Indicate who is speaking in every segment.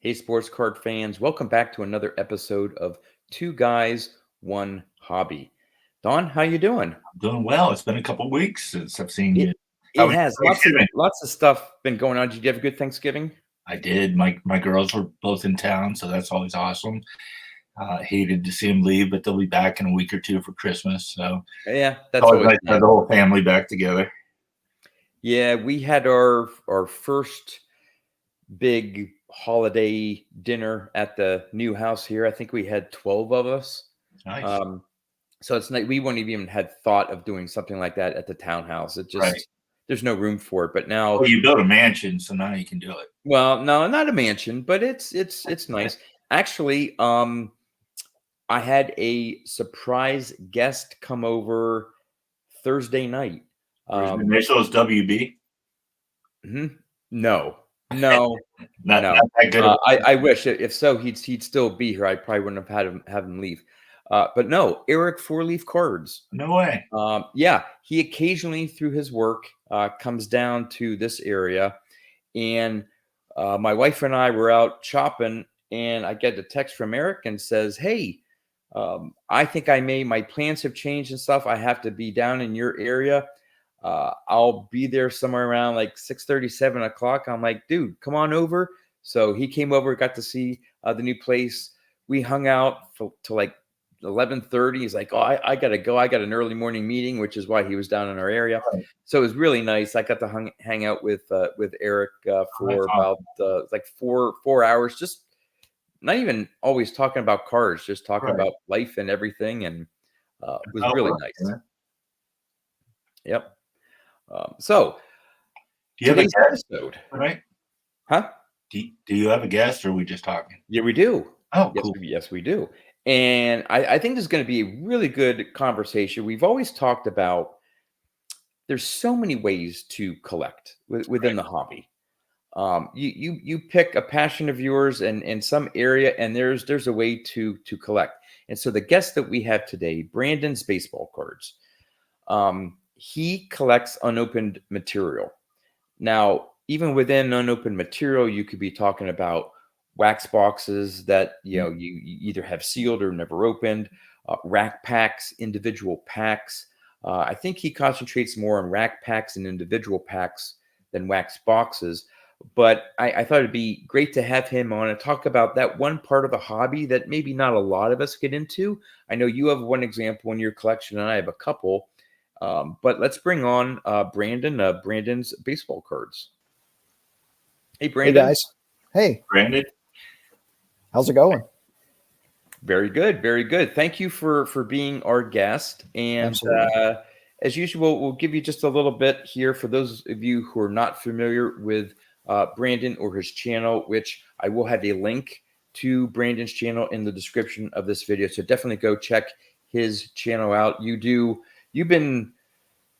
Speaker 1: Hey, sports card fans, welcome back to another episode of Two Guys, One Hobby. Don, how you doing?
Speaker 2: Doing well. It's been a couple weeks since I've seen
Speaker 1: It
Speaker 2: you. How
Speaker 1: it
Speaker 2: was
Speaker 1: has
Speaker 2: your Thanksgiving?
Speaker 1: lots of stuff been going on. Did you have a good Thanksgiving?
Speaker 2: I did. My girls were both in town, so that's always awesome. Hated to see them leave, but they'll be back in a week or two for Christmas. So
Speaker 1: Yeah,
Speaker 2: it's
Speaker 1: that's
Speaker 2: always
Speaker 1: always
Speaker 2: nice to
Speaker 1: nice.
Speaker 2: have the whole family back together.
Speaker 1: Yeah, we had our first big holiday dinner at the new house here. I think we had 12 of us.
Speaker 2: Nice.
Speaker 1: Um, so it's like we wouldn't even had thought of doing something like that at the townhouse. It
Speaker 2: Right.
Speaker 1: just there's no room for it. But
Speaker 2: Well,
Speaker 1: now,
Speaker 2: you built a mansion, so now you can do it.
Speaker 1: well, no, not a mansion, but it's nice. Actually, I had a surprise guest come over Thursday night.
Speaker 2: Were his
Speaker 1: Um,
Speaker 2: initials WB?
Speaker 1: mhm. No, no,
Speaker 2: Not
Speaker 1: no.
Speaker 2: that good of
Speaker 1: I wish if so, he'd still be here. I probably wouldn't have him leave. But no, Eric Four Leaf Cards.
Speaker 2: no way.
Speaker 1: Yeah, he occasionally through his work comes down to this area, and my wife and I were out shopping, and I get a text from Eric and says, "Hey, I think my plans have changed and stuff. I have to be down in your area. I'll be there somewhere around like 6:30, 7 o'clock." I'm like, "Dude, come on over." So he came over, got to see the new place. We hung out till like 11:30. He's like, "Oh, I gotta go. I got an early morning meeting," which is why he was down in our area.
Speaker 2: Right.
Speaker 1: So it was really nice. I got to hang out with Eric
Speaker 2: That's
Speaker 1: for
Speaker 2: awesome.
Speaker 1: about like four hours, just not even always talking about cars, just talking
Speaker 2: Right.
Speaker 1: about life and everything, and it was
Speaker 2: That'll
Speaker 1: really
Speaker 2: work,
Speaker 1: nice.
Speaker 2: man.
Speaker 1: Yep. So
Speaker 2: Do you have a
Speaker 1: today's
Speaker 2: guest?
Speaker 1: episode,
Speaker 2: Right?
Speaker 1: huh?
Speaker 2: Do you have a guest, or are we just talking?
Speaker 1: Yeah, we do.
Speaker 2: Oh,
Speaker 1: Yes,
Speaker 2: cool.
Speaker 1: yes, we do. And I think this is going to be a really good conversation. We've always talked about there's so many ways to collect within
Speaker 2: Right.
Speaker 1: the hobby. You pick a passion of yours and in some area, and there's a way to collect. And so the guest that we have today, Brandon's baseball cards. He collects unopened material. Now, even within unopened material, you could be talking about wax boxes that you either have sealed or never opened, rack packs, individual packs. I think he concentrates more on rack packs and individual packs than wax boxes. But I thought it'd be great to have him on and talk about that one part of the hobby that maybe not a lot of us get into. I know you have one example in your collection, and I have a couple. But let's bring on Brandon, Brandon's baseball cards. Hey,
Speaker 3: Hey
Speaker 1: Brandon.
Speaker 3: guys. Hey,
Speaker 2: Brandon?
Speaker 3: how's it going?
Speaker 1: Very good, very good. Thank you for being our guest. And
Speaker 3: Absolutely.
Speaker 1: as usual, we'll give you just a little bit here for those of you who are not familiar with Brandon or his channel, which I will have a link to Brandon's channel in the description of this video. So definitely go check his channel out. You've been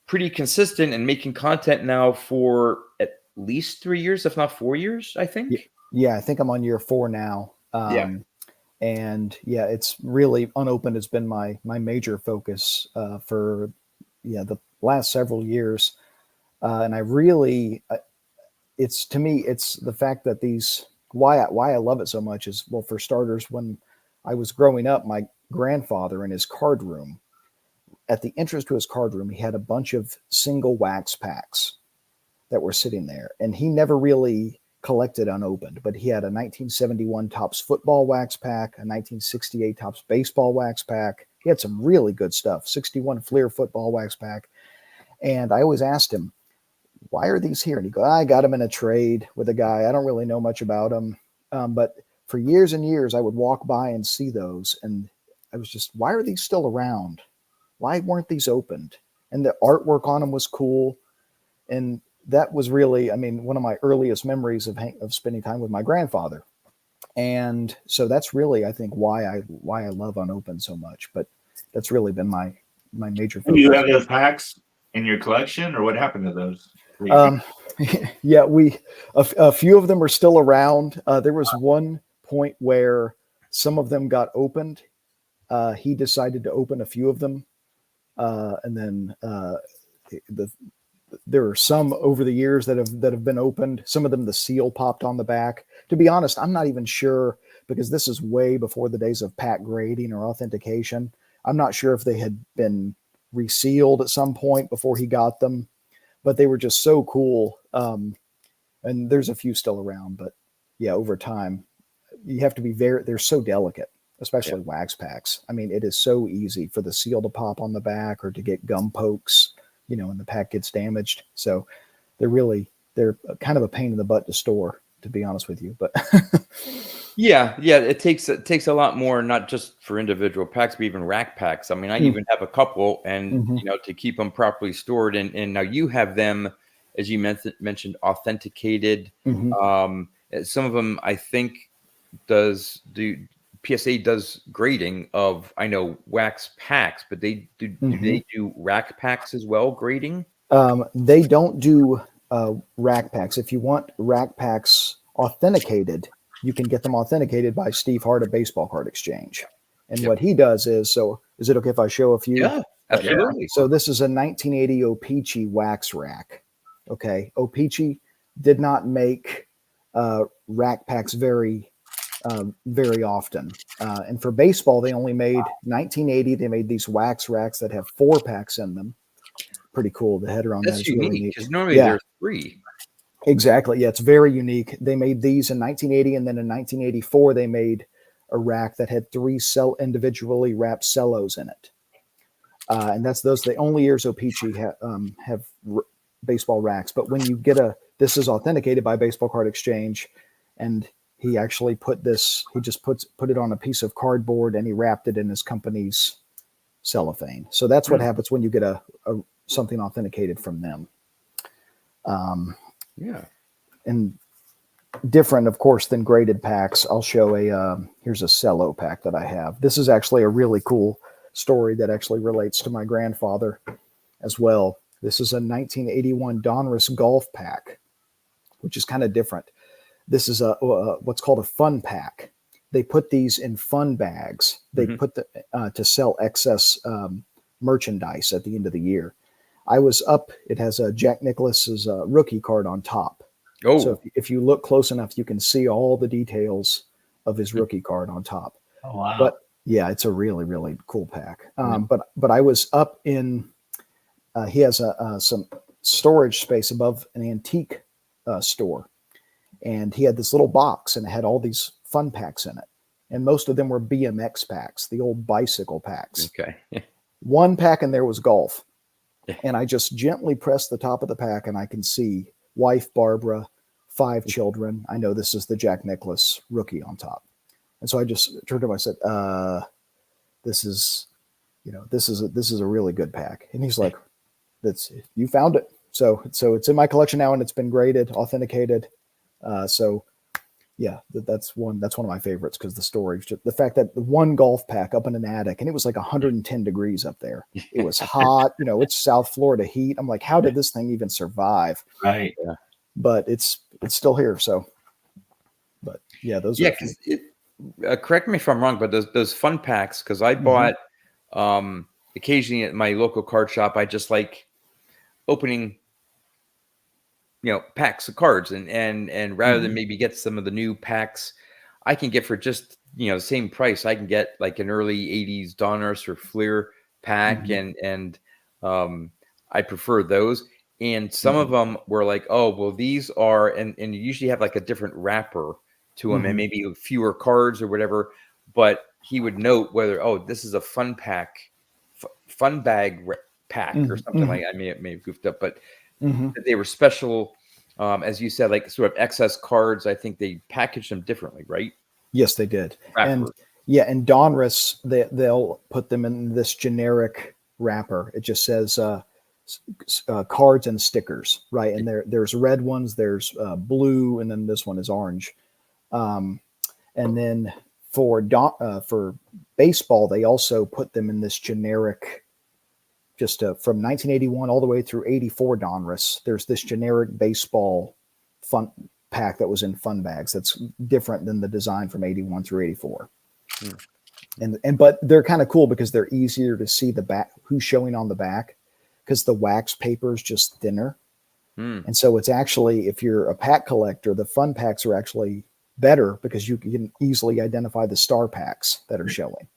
Speaker 1: pretty consistent in making content now for at least 3 years, if not 4 years, I think.
Speaker 3: Yeah, I think I'm on year 4 now.
Speaker 1: Yeah.
Speaker 3: And yeah, it's really unopened has been my major focus for the last several years. And I really, it's to me, it's the fact that why I love it so much is, well, for starters, when I was growing up, my grandfather in his card room, at the entrance to his card room, he had a bunch of single wax packs that were sitting there. And he never really collected unopened, but he had a 1971 Topps football wax pack, a 1968 Topps baseball wax pack. He had some really good stuff, 61 Fleer football wax pack. And I always asked him, why are these here? And he goes, I got them in a trade with a guy. I don't really know much about them. But for years and years, I would walk by and see those. And I was just, why are these still around? Why weren't these opened? And the artwork on them was cool. And that was really, I mean, one of my earliest memories of spending time with my grandfather. And so that's really, I think, why I love unopened so much. But that's really been my major focus.
Speaker 2: Do you have those packs in your collection, or what happened to those?
Speaker 3: Yeah, a few of them are still around. There was one point where some of them got opened. He decided to open a few of them. And then there are some over the years that have been opened. Some of them, the seal popped on the back. to be honest, I'm not even sure, because this is way before the days of pack grading or authentication. I'm not sure if they had been resealed at some point before he got them, but they were just so cool. And there's a few still around, but yeah, over time, you have to be they're so delicate, especially wax packs. I mean, it is so easy for the seal to pop on the back or to get gum pokes, and the pack gets damaged. So they're kind of a pain in the butt to store, to be honest with you. But
Speaker 1: yeah, it takes a lot more, not just for individual packs, but even rack packs. I mean, I even have a couple, and to keep them properly stored. And now you have them, as you mentioned, authenticated. Some of them, I think, PSA does grading of, I know, wax packs, but do they do rack packs as well, grading?
Speaker 3: They don't do rack packs. If you want rack packs authenticated, you can get them authenticated by Steve Hart at Baseball Card Exchange. And what he does is, so is it okay if I show a few?
Speaker 1: Yeah, absolutely.
Speaker 3: So this is a 1980 O-Pee-Chee wax rack. Okay. O-Pee-Chee did not make rack packs very often. And for baseball, they only made 1980. They made these wax racks that have 4 packs in them. Pretty cool. The header on that is
Speaker 1: unique,
Speaker 3: really neat.
Speaker 1: Because normally there's 3.
Speaker 3: Exactly. Yeah, it's very unique. They made these in 1980, and then in 1984 they made a rack that had 3 individually wrapped cellos in it. And those are the only years O-Pee-Chee have baseball racks. But when you get this is authenticated by Baseball Card Exchange, and he actually put it on a piece of cardboard and he wrapped it in his company's cellophane. So that's what happens when you get something authenticated from them. And different, of course, than graded packs. I'll show here's a cello pack that I have. This is actually a really cool story that actually relates to my grandfather as well. This is a 1981 Donruss golf pack, which is kind of different. This is what's called a fun pack. They put these in fun bags. They put to sell excess merchandise at the end of the year. I was up. It has a Jack Nicklaus's rookie card on top. Oh, so if you look close enough, you can see all the details of his rookie card on top.
Speaker 2: Oh wow!
Speaker 3: But yeah, it's a really, really cool pack. But I was up in. He has some storage space above an antique store, and he had this little box, and it had all these fun packs in it, and most of them were BMX packs, the old bicycle packs.
Speaker 1: Okay.
Speaker 3: One pack in there was golf. And I just gently press the top of the pack, and I can see wife Barbara, 5 children. I know this is the Jack Nicklaus rookie on top. And so I just turned to him. I said, "This is a really good pack." And he's like, "You found it." So it's in my collection now, and it's been graded, authenticated. So yeah, that's one of my favorites, because the storage, the fact that the one golf pack up in an attic, and it was like 110 degrees up there. It was hot, it's South Florida heat. I'm like, how did this thing even survive?
Speaker 2: Right.
Speaker 3: Yeah. But it's still here. So, but yeah, those.
Speaker 1: Yeah. Because correct me if I'm wrong, but those fun packs, because I bought occasionally at my local card shop, I just like opening packs of cards, and rather than maybe get some of the new packs, I can get for just the same price. I can get like an early 80s Donruss or Fleer pack, and I prefer those. And some of them were like, oh well, these are, and you usually have like a different wrapper to them, and maybe fewer cards or whatever. But he would note whether, oh, this is a fun pack, fun bag pack or something like. I may have goofed up, but. They were special, as you said, like sort of excess cards. I think they packaged them differently, right?
Speaker 3: Yes, they did. And Donruss, they'll put them in this generic wrapper. It just says cards and stickers, right? And there's red ones, there's blue, and then this one is orange. And then for baseball, they also put them in this generic. Just from 1981 all the way through 84 Donruss, there's this generic baseball fun pack that was in fun bags. That's different than the design from 81 through 84. But they're kind of cool because they're easier to see the back, who's showing on the back, because the wax paper is just thinner. And so it's actually, if you're a pack collector, the fun packs are actually better because you can easily identify the star packs that are showing.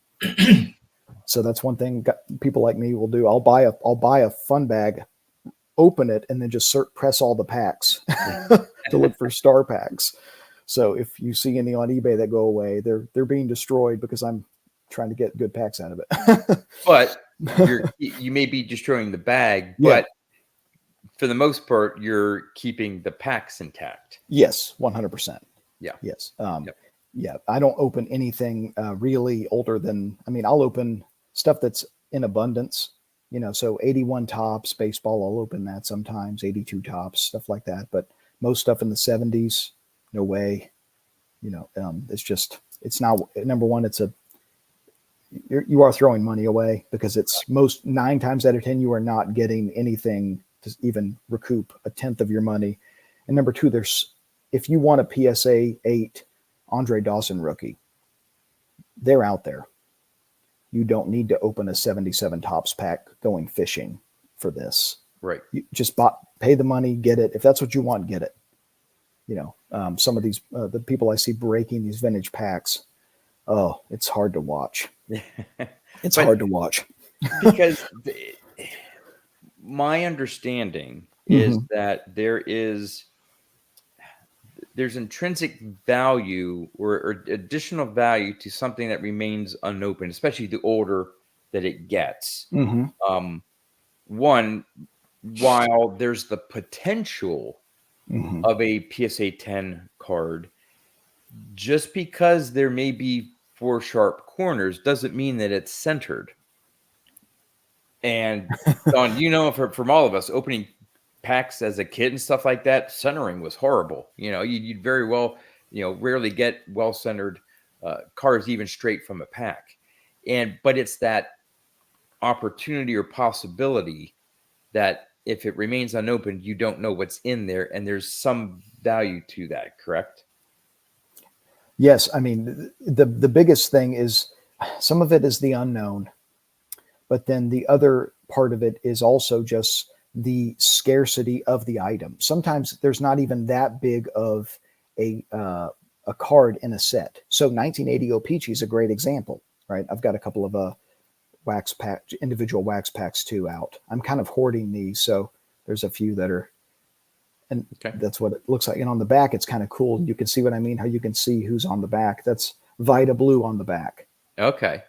Speaker 3: So that's one thing people like me will do. I'll buy a fun bag, open it, and then just press all the packs to look for star packs. So if you see any on eBay that go away, they're being destroyed because I'm trying to get good packs out of it.
Speaker 1: But you may be destroying the bag, but for the most part, you're keeping the packs intact.
Speaker 3: Yes, 100%.
Speaker 1: Yeah.
Speaker 3: Yes. Yeah. I don't open anything really older than, I'll open stuff that's in abundance, so 81 tops, baseball, I'll open that sometimes, 82 tops, stuff like that. But most stuff in the 70s, no way. It's not, number one, you are throwing money away because it's 9 times out of 10, you are not getting anything to even recoup a tenth of your money. And number two, if you want a PSA 8 Andre Dawson rookie, they're out there. You don't need to open a 77 tops pack going fishing for this.
Speaker 1: Right.
Speaker 3: You just pay the money, get it. If that's what you want, get it. Some of these, the people I see breaking these vintage packs, it's hard to watch. It's hard to watch.
Speaker 1: Because my understanding is that there's intrinsic value or additional value to something that remains unopened, especially the older that it gets. One, while there's the potential of a PSA 10 card, just because there may be 4 sharp corners doesn't mean that it's centered. And Don, from all of us opening packs as a kid and stuff like that, centering was horrible. You'd very well, rarely get well-centered cards even straight from a pack. But it's that opportunity or possibility that if it remains unopened, you don't know what's in there, and there's some value to that, correct?
Speaker 3: Yes. The biggest thing is some of it is the unknown, but then the other part of it is also just the scarcity of the item. Sometimes there's not even that big of a card in a set. So 1980 O-Pee-Chee is a great example, right? I've got a couple of individual wax packs too out. I'm kind of hoarding these, so there's a few that are, and that's what it looks like. And on the back, it's kind of cool. You can see what I mean, how you can see who's on the back. That's Vita Blue on the back.
Speaker 1: Okay.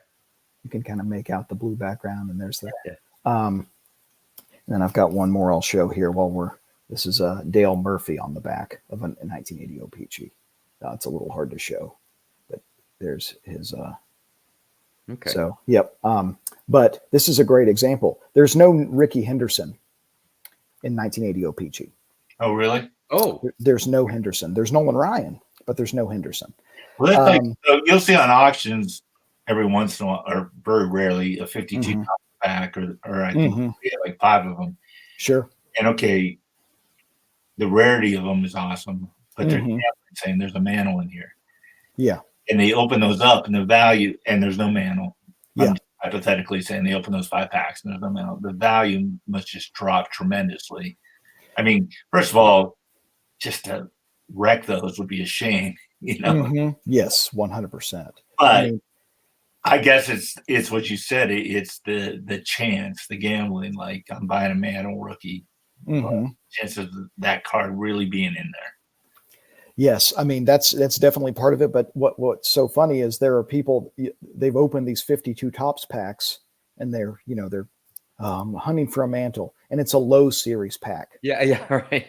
Speaker 3: You can kind of make out the blue background, and there's and then I've got one more I'll show here this is Dale Murphy on the back of a 1980 O-Pee-Chee. It's a little hard to show, but there's his,
Speaker 1: okay.
Speaker 3: So, yep. But this is a great example. There's no Ricky Henderson in 1980 O-Pee-Chee.
Speaker 2: Oh, really?
Speaker 1: Oh,
Speaker 3: There's no Henderson. There's Nolan Ryan, but there's no Henderson.
Speaker 2: Well, so you'll see on auctions every once in a while, or very rarely, a 52 pack, or I think we had like 5 of them.
Speaker 3: Sure.
Speaker 2: And okay, the rarity of them is awesome, but they're saying there's a mantle in here.
Speaker 3: Yeah.
Speaker 2: And they open those up, and the value, and there's no mantle.
Speaker 3: Yeah.
Speaker 2: I'm hypothetically saying they open those 5 packs, and there's no mantle. The value must just drop tremendously. First of all, just to wreck those would be a shame,
Speaker 3: Yes, 100%.
Speaker 2: But I guess it's what you said. It's the chance, the gambling. Like, I'm buying a mantle rookie. Chances of that card really being in there.
Speaker 3: Yes, that's definitely part of it. But what's so funny is there are people, they've opened these 52 tops packs, and they're hunting for a mantle, and it's a low series pack.
Speaker 1: Yeah, right.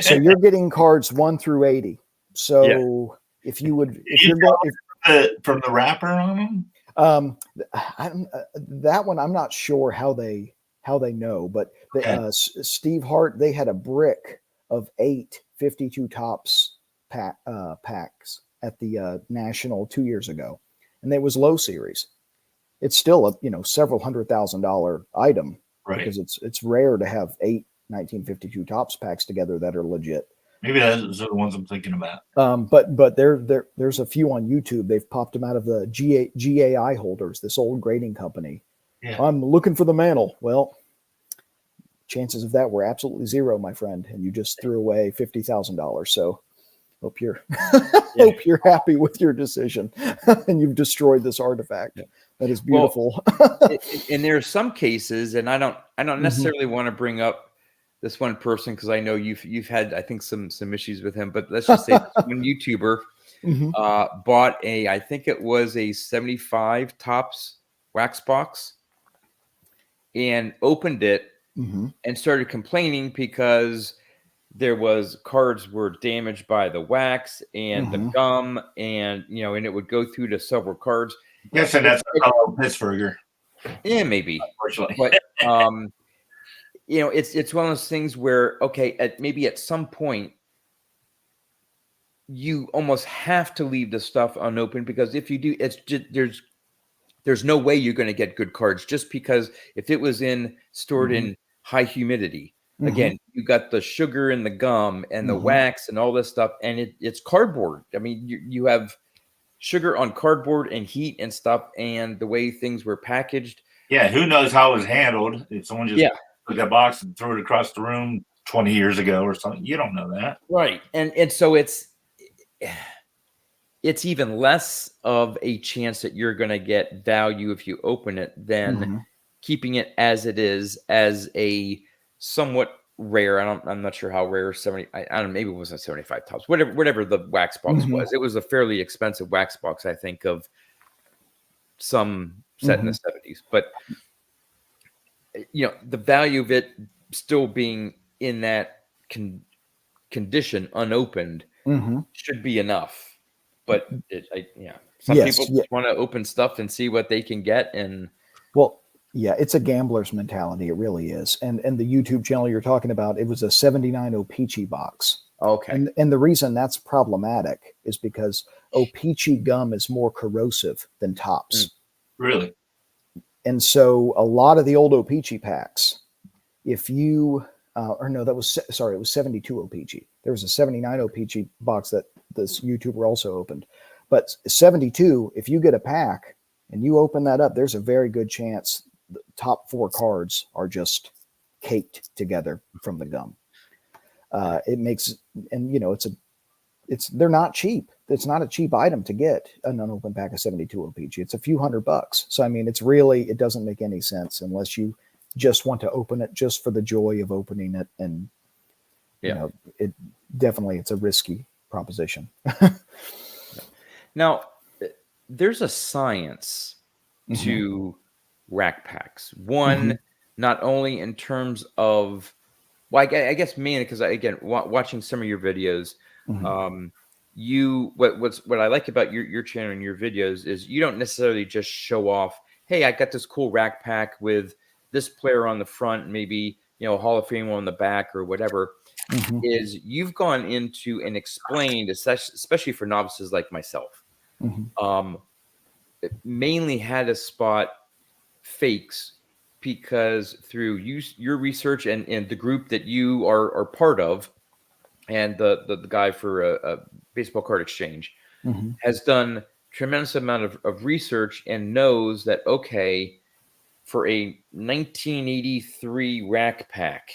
Speaker 3: So you're getting cards 1 through 80. So if you're going
Speaker 2: from the wrapper on them,
Speaker 3: that one I'm not sure how they know, but Steve Hart, they had a brick of 8 52 tops packs at the National 2 years ago, and it was low series. It's still a several $100,000 item, right? Because it's rare to have 8 1952 tops packs together that are legit.
Speaker 2: Maybe those are the ones I'm thinking about.
Speaker 3: But there's a few on YouTube. They've popped them out of the GAI holders, this old grading company. Yeah. I'm looking for the mantle. Well, chances of that were absolutely zero, my friend, and you just threw away $50,000. So Hope you're hope you're happy with your decision, and you've destroyed this artifact.
Speaker 1: Yeah.
Speaker 3: That is beautiful.
Speaker 1: And there are some cases, and I don't necessarily want to bring up this one person because I know you've had, I think, some issues with him. But let's just say this one YouTuber bought I think it was a 75 Topps wax box, and opened it and started complaining because there was cards were damaged by the wax and the gum, and and it would go through to several cards.
Speaker 2: Yes, and that's a fellow Pittsburgher.
Speaker 1: Yeah, maybe.
Speaker 2: Unfortunately.
Speaker 1: But it's one of those things where, okay, maybe at some point you almost have to leave the stuff unopened, because if you do, it's just, there's no way you're going to get good cards, just because if it was stored in high humidity, again, you got the sugar and the gum and the wax and all this stuff, and it's cardboard. I mean, you have sugar on cardboard and heat and stuff, and the way things were packaged.
Speaker 2: Yeah, who knows how it was handled? If someone just took that box and threw it across the room 20 years ago or something, you don't know that.
Speaker 1: Right. And so it's even less of a chance that you're going to get value if you open it than keeping it as it is, as a somewhat rare. I'm not sure how rare 70. I don't know. Maybe it wasn't 75 Topps. Whatever the wax box was. It was a fairly expensive wax box, I think, of some set in the 70s. But the value of it still being in that condition, unopened, should be enough. But some people just want to open stuff and see what they can get. And
Speaker 3: it's a gambler's mentality. It really is. And the YouTube channel you're talking about, it was a 79 O-Pee-Chee box.
Speaker 1: Okay.
Speaker 3: And the reason that's problematic is because O-Pee-Chee gum is more corrosive than Topps.
Speaker 2: Really?
Speaker 3: And so a lot of the old O-Pee-Chee packs, if you it was 72 O-Pee-Chee. There was a 79 O-Pee-Chee box that this YouTuber also opened. But 72, if you get a pack and you open that up, there's a very good chance the top 4 cards are just caked together from the gum. It makes, and they're not cheap. It's not a cheap item to get an unopened pack of 72 O-Pee-Chee. It's a few $100. So, I mean, it doesn't make any sense unless you just want to open it just for the joy of opening it. And, it's a risky proposition.
Speaker 1: Now, there's a science to rack packs. One, not only in terms of, I guess mainly because watching some of your videos, what I like about your channel and your videos is you don't necessarily just show off, hey, I got this cool rack pack with this player on the front, maybe a Hall of Fame on the back or whatever. Is you've gone into and explained, especially for novices like myself, mainly how to spot fakes, because through your research and the group that you are part of, and the guy for a baseball card exchange has done tremendous amount of research and knows that, okay, for a 1983 rack pack,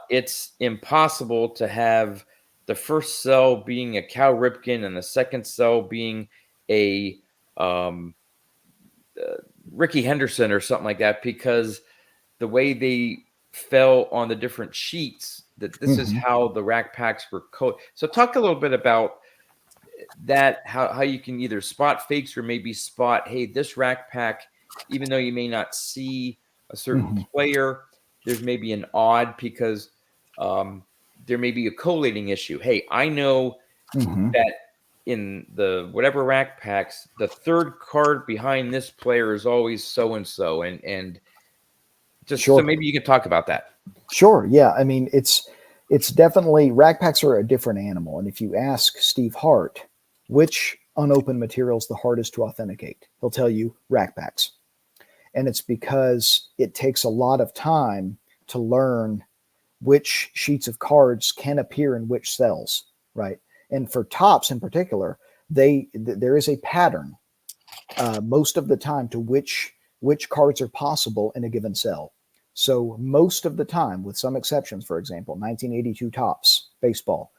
Speaker 1: it's impossible to have the first cell being a Cal Ripken and the second cell being a Ricky Henderson or something like that, because the way they fell on the different sheets, that this is how the rack packs were coded. So talk a little bit about that, how you can either spot fakes or maybe spot, hey, this rack pack, even though you may not see a certain player, there's maybe an odd because there may be a collating issue. Hey, I know that in the whatever rack packs, the third card behind this player is always so-and-so. And just so maybe you can talk about that.
Speaker 3: Sure. Yeah. I mean, it's definitely, rack packs are a different animal. And if you ask Steve Hart, which unopened material is the hardest to authenticate, he'll tell you rack packs. And it's because it takes a lot of time to learn which sheets of cards can appear in which cells, right? And for Topps in particular, there is a pattern most of the time to which cards are possible in a given cell. So most of the time, with some exceptions, for example, 1982 Topps baseball,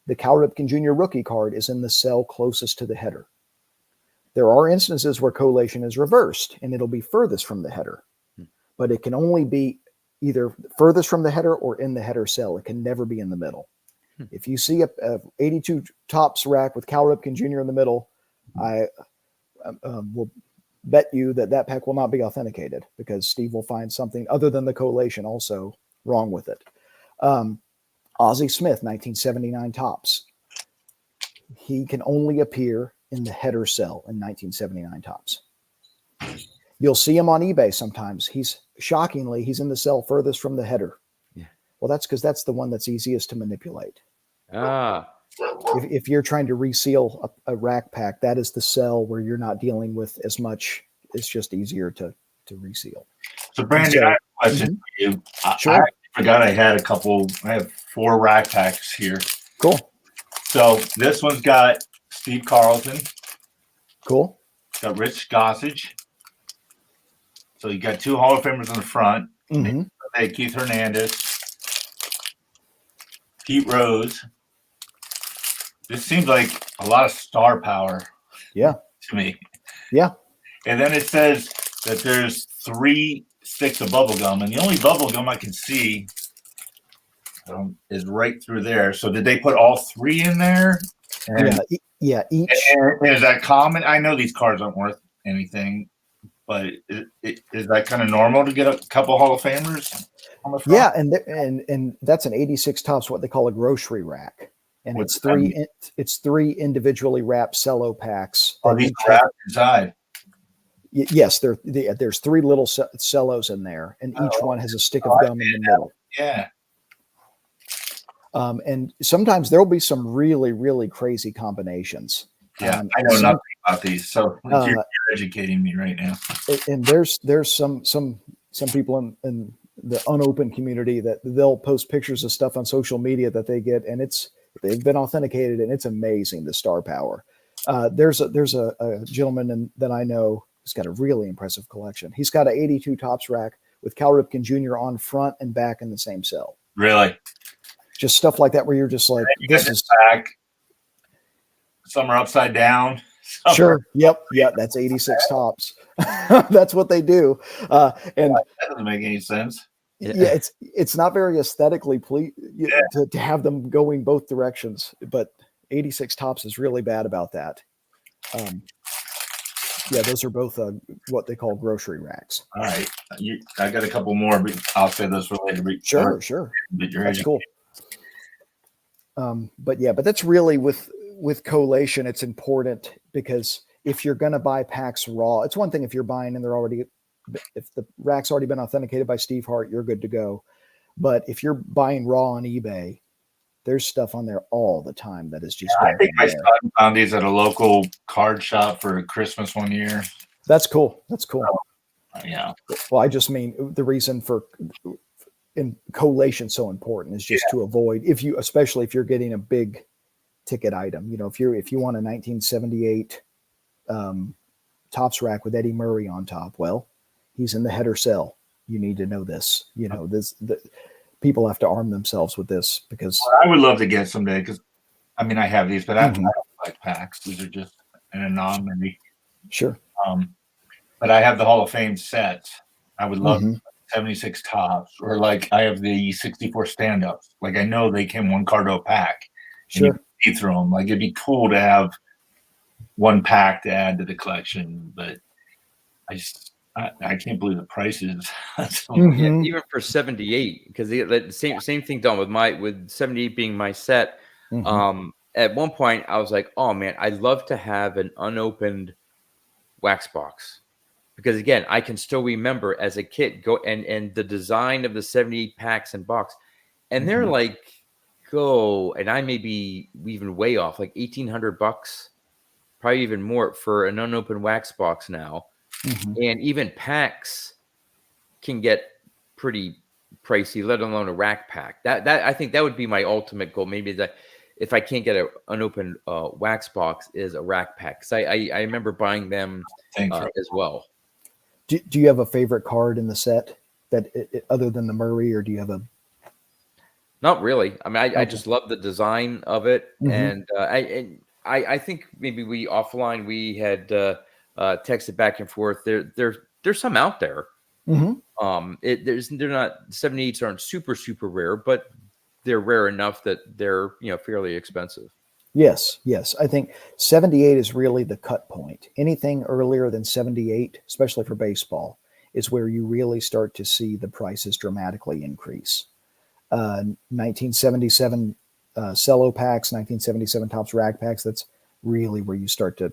Speaker 3: the Cal Ripken Jr. rookie card is in the cell closest to the header. There are instances where collation is reversed and it'll be furthest from the header, but it can only be either furthest from the header or in the header cell. It can never be in the middle. If you see a 82 tops rack with Cal Ripken Jr. in the middle, I will bet you that pack will not be authenticated, because Steve will find something other than the collation also wrong with it. Ozzie Smith, 1979 tops. He can only appear in the header cell in 1979 tops. You'll see him on eBay sometimes. He's in the cell furthest from the header.
Speaker 1: Yeah.
Speaker 3: Well, that's because that's the one that's easiest to manipulate.
Speaker 1: Ah.
Speaker 3: If you're trying to reseal a rack pack, that is the cell where you're not dealing with as much. It's just easier to reseal.
Speaker 2: So, Brandon, I have a question for you.
Speaker 3: Sure.
Speaker 2: I forgot I had a couple. I have 4 rack packs here.
Speaker 3: Cool.
Speaker 2: So this one's got Steve Carlton.
Speaker 3: Cool.
Speaker 2: Got Rich Gossage. So you got 2 Hall of Famers on the front.
Speaker 3: Mm-hmm.
Speaker 2: Hey, Keith Hernandez, Pete Rose. This seems like a lot of star power.
Speaker 3: Yeah.
Speaker 2: To me.
Speaker 3: Yeah.
Speaker 2: And then it says that there's 3 sticks of bubble gum, and the only bubble gum I can see is right through there. So did they put all 3 in there? And,
Speaker 3: yeah. Each.
Speaker 2: And is that common? I know these cards aren't worth anything, but is that kind of normal to get a couple Hall of Famers on the front?
Speaker 3: Yeah, and that's an 86 tops, what they call a grocery rack, and
Speaker 2: What's
Speaker 3: it's 3 individually wrapped cello packs.
Speaker 2: Are these wrapped inside?
Speaker 3: Yes, there's 3 little cellos in there, and each one has a stick of gum in the middle.
Speaker 2: Yeah.
Speaker 3: And sometimes there'll be some really, really crazy combinations.
Speaker 2: Yeah, I know nothing about these, so you're educating me right now.
Speaker 3: And there's some people in the unopened community that they'll post pictures of stuff on social media that they get, and they've been authenticated, and it's amazing, the star power. There's a gentleman that I know who's got a really impressive collection. He's got an 82 tops rack with Cal Ripken Jr. on front and back in the same cell.
Speaker 2: Really?
Speaker 3: Just stuff like that where you're just like, this is
Speaker 2: back. Some are upside down.
Speaker 3: Sure. Yep. Yeah. That's 86 tops. That's what they do. And
Speaker 2: that doesn't make any sense.
Speaker 3: Yeah. It's not very aesthetically to have them going both directions, but 86 tops is really bad about that. Those are both what they call grocery racks.
Speaker 2: All right. I got a couple more, but I'll say those related.
Speaker 3: Sure. That's cool. But that's really with collation, it's important, because if you're going to buy packs raw, it's one thing if you're buying and if the rack's already been authenticated by Steve Hart, you're good to go. But if you're buying raw on eBay, there's stuff on there all the time that is just.
Speaker 2: I think I found these at a local card shop for Christmas one year.
Speaker 3: That's cool.
Speaker 2: Yeah.
Speaker 3: Well, I just mean the reason for in collation so important is just to avoid, especially if you're getting a big ticket item. If you want a 1978 tops rack with Eddie Murray on top, well, he's in the header cell. You need to know this. People have to arm themselves with this, because
Speaker 2: I would love to get someday, because I have these, but I don't like packs. These are just an anomaly.
Speaker 3: Sure.
Speaker 2: But I have the Hall of Fame sets. I would love 76 tops, or like I have the 64 stand-ups. Like, I know they came 1 card to a pack.
Speaker 3: Sure.
Speaker 2: You through them. Like, it'd be cool to have 1 pack to add to the collection, but I can't believe the prices.
Speaker 1: Even for 78, because the same thing done with 78 being my set. At one point I was like, oh man, I'd love to have an unopened wax box, because again, I can still remember as a kid and the design of the 78 packs and box, and they're like, and I may be even way off, like $1,800, probably even more for an unopened wax box now. And even packs can get pretty pricey, let alone a rack pack. That I think that would be my ultimate goal. Maybe that if I can't get an unopened wax box, is a rack pack. Because I remember buying them as well.
Speaker 3: Do you have a favorite card in the set that other than the Murray, or do you have
Speaker 1: Not really. I mean, I
Speaker 3: Okay.
Speaker 1: just love the design of it,
Speaker 3: Mhm.
Speaker 1: and I think maybe we offline we had texted back and forth. There's some out there.
Speaker 3: Mhm.
Speaker 1: They're not 78s aren't super rare, but they're rare enough that they're fairly expensive.
Speaker 3: Yes, yes. I think 78 is really the cut point. Anything earlier than 78, especially for baseball, is where you really start to see the prices dramatically increase. 1977 cello packs, 1977 Topps rack packs, that's really where you start to,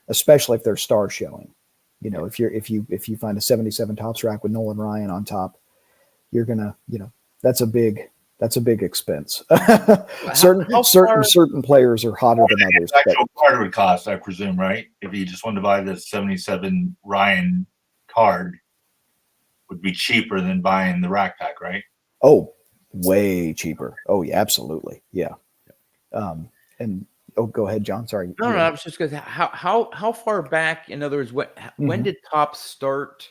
Speaker 3: especially if they're star showing. If you find a 77 Topps rack with Nolan Ryan on top, you're gonna, that's a big expense. certain players are hotter than others.
Speaker 2: The actual card would cost, I presume, right? If you just want to buy the 77 Ryan card, would be cheaper than buying the rack pack, right?
Speaker 3: Oh, way cheaper. Oh, yeah, absolutely. Yeah. And go ahead, John. Sorry.
Speaker 1: No, I was just going to how far back? In other words, when did Topps start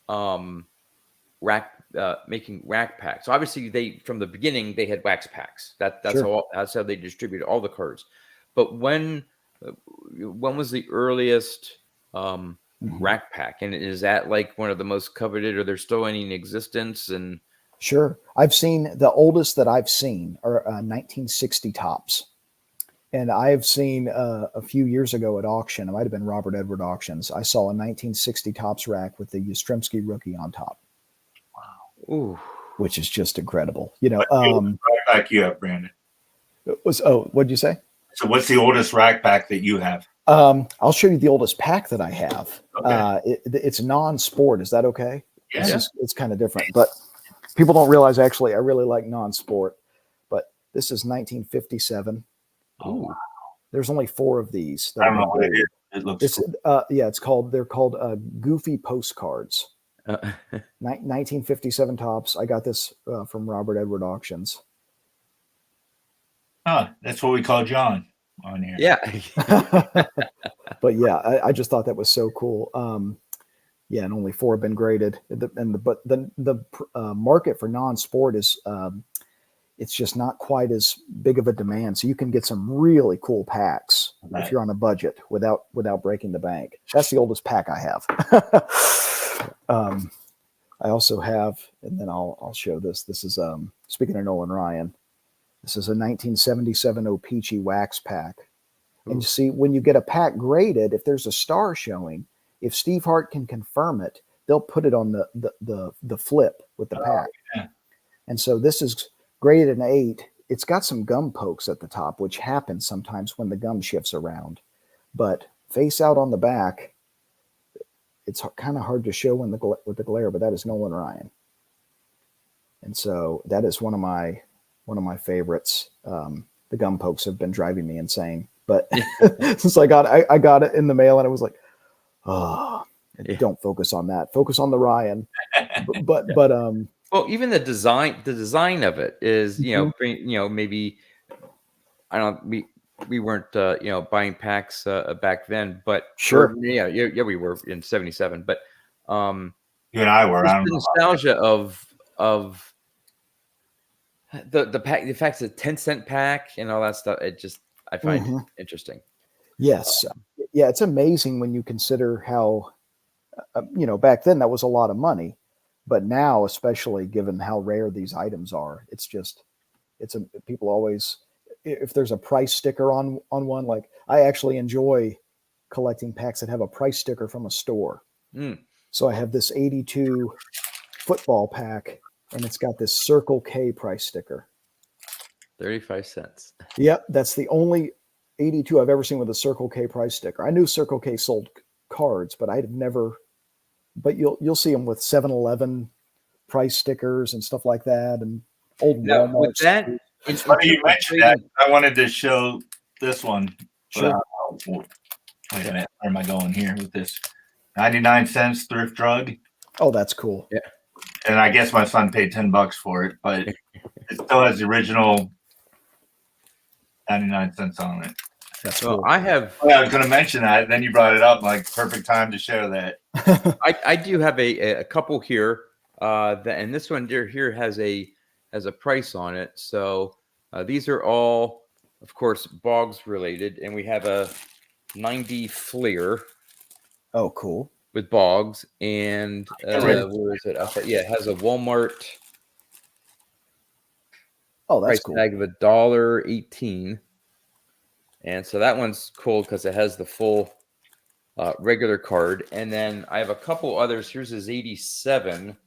Speaker 1: making rack packs? So obviously, they from the beginning they had wax packs. That's how they distributed all the cards. But when was the earliest rack pack? And is that like one of the most coveted? Are there still any in existence? And
Speaker 3: Sure, I've seen the oldest that I've seen are 1960 Topps. And I've seen a few years ago at auction, it might have been Robert Edward Auctions, I saw a 1960 Topps rack with the Yastrzemski rookie on top.
Speaker 1: wow. Ooh.
Speaker 3: Which is just incredible.
Speaker 2: Rack pack you have, Brandon?
Speaker 3: What'd you say?
Speaker 2: So what's the oldest rack pack that you have?
Speaker 3: I'll show you the oldest pack that I have.
Speaker 2: Okay.
Speaker 3: It's non-sport. Is that okay?
Speaker 2: Yeah.
Speaker 3: It's kind of different, but people don't realize actually I really like non-sport. But this is 1957.
Speaker 2: Oh, wow.
Speaker 3: There's only 4 of these.
Speaker 2: I don't know what it is. It looks cool.
Speaker 3: They're called Goofy postcards. 1957 Topps. I got this from Robert Edward Auctions.
Speaker 2: That's what we call John on here.
Speaker 1: Yeah.
Speaker 3: But yeah, I just thought that was so cool. Yeah, and only 4 have been graded. But the market for non-sport is it's just not quite as big of a demand. So you can get some really cool packs if you're on a budget without breaking the bank. That's the oldest pack I have. I also have, and then I'll show this. This is speaking of Nolan Ryan. This is a 1977 O-Pee-Chee wax pack. Ooh. And you see, when you get a pack graded, if there's a star showing, if Steve Hart can confirm it, they'll put it on the flip with the pack.
Speaker 2: Yeah.
Speaker 3: And so this is graded an 8. It's got some gum pokes at the top, which happens sometimes when the gum shifts around. But face out on the back, it's kind of hard to show with the glare, but that is Nolan Ryan. And so that is one of my favorites. The gum pokes have been driving me insane, but since I got it in the mail and I was like, don't focus on that. Focus on the Ryan. But
Speaker 1: well, even the design of it is, maybe I don't we weren't buying packs back then, but
Speaker 3: sure,
Speaker 1: we were in 77, but
Speaker 2: you and I were. I don't
Speaker 1: the nostalgia of the pack, the fact it's a 10-cent pack and all that stuff. I find it interesting.
Speaker 3: Yes, yeah, it's amazing when you consider how back then that was a lot of money, but now, especially given how rare these items are, people always. If there's a price sticker on one, like I actually enjoy collecting packs that have a price sticker from a store. So I have this 82 football pack and it's got this Circle K price sticker.
Speaker 1: 35 cents.
Speaker 3: Yep. That's the only 82 I've ever seen with a Circle K price sticker. I knew Circle K sold cards, but I'd never, but you'll see them with 7-Eleven price stickers and stuff like that. And old Walmart.
Speaker 1: With that,
Speaker 2: it's funny you mentioned that. I wanted to show this one.
Speaker 3: Sure.
Speaker 2: Wait a minute. Where am I going here with this? 99 cents thrift drug.
Speaker 3: Oh, that's cool.
Speaker 1: Yeah.
Speaker 2: And I guess my son paid $10 for it, but it still has the original 99 cents on it.
Speaker 3: That's
Speaker 1: well,
Speaker 3: cool.
Speaker 2: I was going to mention that. Then you brought it up. Like, perfect time to show that.
Speaker 1: I do have a couple here. And this one here has a has a price on it. So these are all, of course, Boggs related, and we have a 90 Fleer
Speaker 3: Oh, cool.
Speaker 1: with Boggs, and where is it? Yeah, it has a Walmart
Speaker 3: Oh, that's
Speaker 1: price
Speaker 3: cool.
Speaker 1: tag of $1.18, and so that one's cool because it has the full regular card. And then I have a couple others. Here's his 87.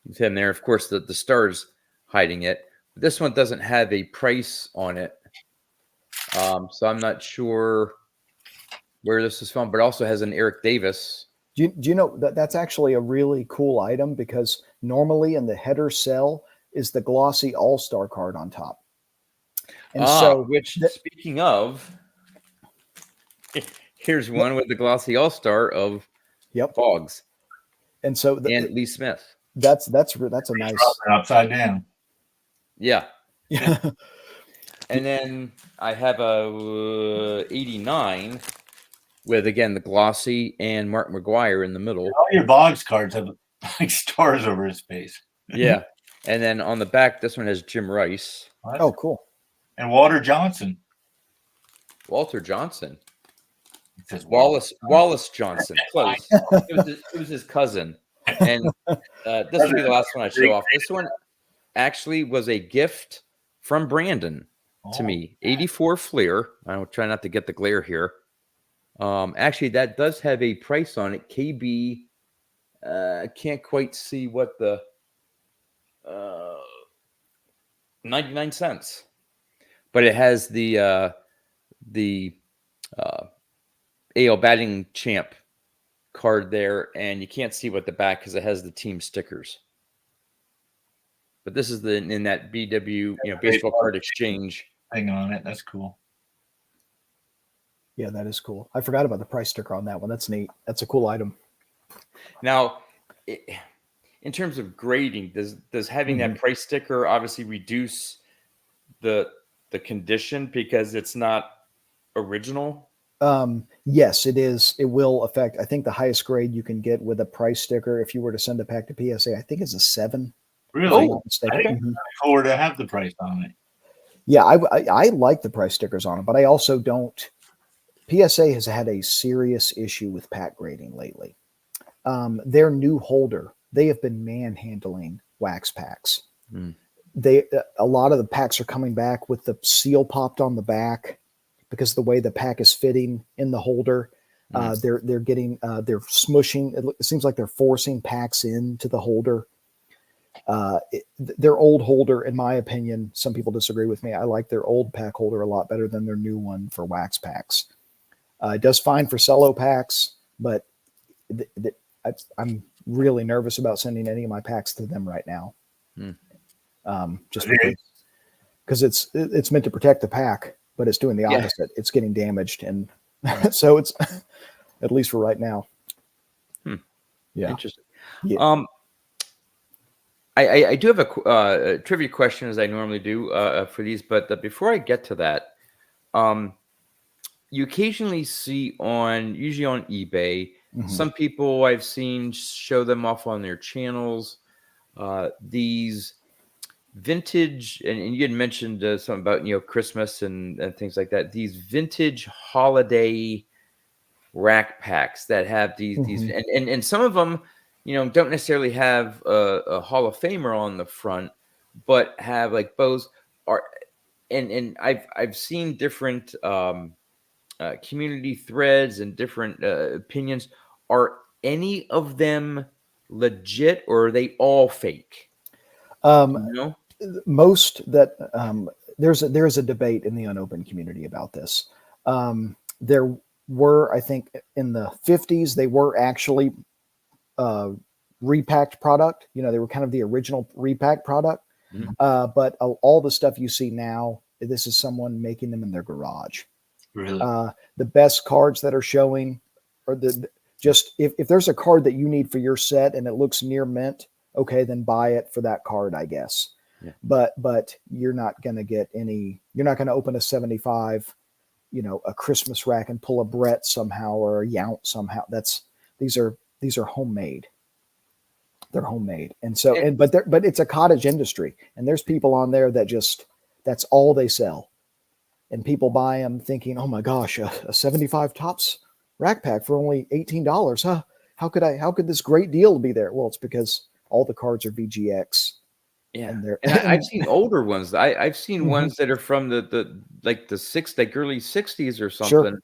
Speaker 1: He's in there. Of course, the star's hiding it. But this one doesn't have a price on it, so I'm not sure where this is from. But it also has an Eric Davis.
Speaker 3: Do you know that that's actually a really cool item, because normally in the header cell is the glossy All-Star card on top. And
Speaker 1: Which, speaking of, here's one with the glossy All-Star of Boggs.
Speaker 3: And so
Speaker 1: and Lee Smith.
Speaker 3: That's a nice
Speaker 2: upside down.
Speaker 3: Yeah.
Speaker 1: And then I have a 89 with, again, the glossy and Mark McGuire in the middle.
Speaker 2: All your Boggs cards have like stars over his face.
Speaker 1: Yeah. And then on the back, this one has Jim Rice.
Speaker 3: Oh, cool.
Speaker 2: And Walter Johnson.
Speaker 1: Walter Johnson.
Speaker 2: It says
Speaker 1: Wallace Johnson. Close. It was his cousin. And this will be the last one I show off. This one actually was a gift from Brandon to me. 84 Fleer. I'll try not to get the glare here. Actually, that does have a price on it. KB, I can't quite see what the 99 cents. But it has the AL batting champ card there, and you can't see what the back because it has the team stickers. But this is in that BW, baseball card exchange
Speaker 2: thing on it. That's cool.
Speaker 3: Yeah, that is cool. I forgot about the price sticker on that one. That's neat. That's a cool item.
Speaker 1: Now, in terms of grading, does having that price sticker obviously reduce the condition because it's not original?
Speaker 3: Yes, it is. It will affect. I think the highest grade you can get with a price sticker, if you were to send a pack to PSA, I think is a 7.
Speaker 2: Really? I think it's cooler to have the price on it.
Speaker 3: Yeah, I like the price stickers on it, but I also don't. PSA has had a serious issue with pack grading lately. Their new holder, they have been manhandling wax packs. A lot of the packs are coming back with the seal popped on the back because the way the pack is fitting in the holder. They're smushing. It seems like they're forcing packs into the holder. Their old holder, in my opinion, some people disagree with me. I like their old pack holder a lot better than their new one for wax packs. It does fine for cello packs, but I'm really nervous about sending any of my packs to them right now. Just because it's meant to protect the pack, but it's doing the opposite. It's getting damaged, and so it's at least for right now. Yeah,
Speaker 1: interesting. Yeah. I do have a trivia question, as I normally do for these, but before I get to that, you occasionally see usually on eBay, some people I've seen show them off on their channels, these vintage, and you had mentioned something about, Christmas and things like that, these vintage holiday rack packs that have these, and some of them, don't necessarily have a Hall of Famer on the front, but have like bows and I've seen different community threads and different opinions. Are any of them legit, or are they all fake?
Speaker 3: Most that there's a debate in the unopened community about this. There were, I think, in the 50s, they were actually repacked product. They were kind of the original repacked product. But all the stuff you see now, this is someone making them in their garage.
Speaker 2: Really?
Speaker 3: The best cards that are showing are if there's a card that you need for your set and it looks near mint, okay, then buy it for that card, I guess. Yeah. But you're not going to get any. You're not going to open a 75, a Christmas rack and pull a Brett somehow or a Yount somehow. These are homemade. they're homemade. And so,
Speaker 1: It-
Speaker 3: but it's a cottage industry, and there's people on there that just, that's all they sell. And people buy them thinking, oh my gosh, a 75 tops rack pack for only $18. Huh? How could this great deal be there? Well, it's because all the cards are VGX.
Speaker 1: Yeah,
Speaker 3: And they're,
Speaker 1: and I've seen older ones. I've seen
Speaker 3: Mhm.
Speaker 1: ones that are from the like early 60s or
Speaker 3: Sure.
Speaker 1: something,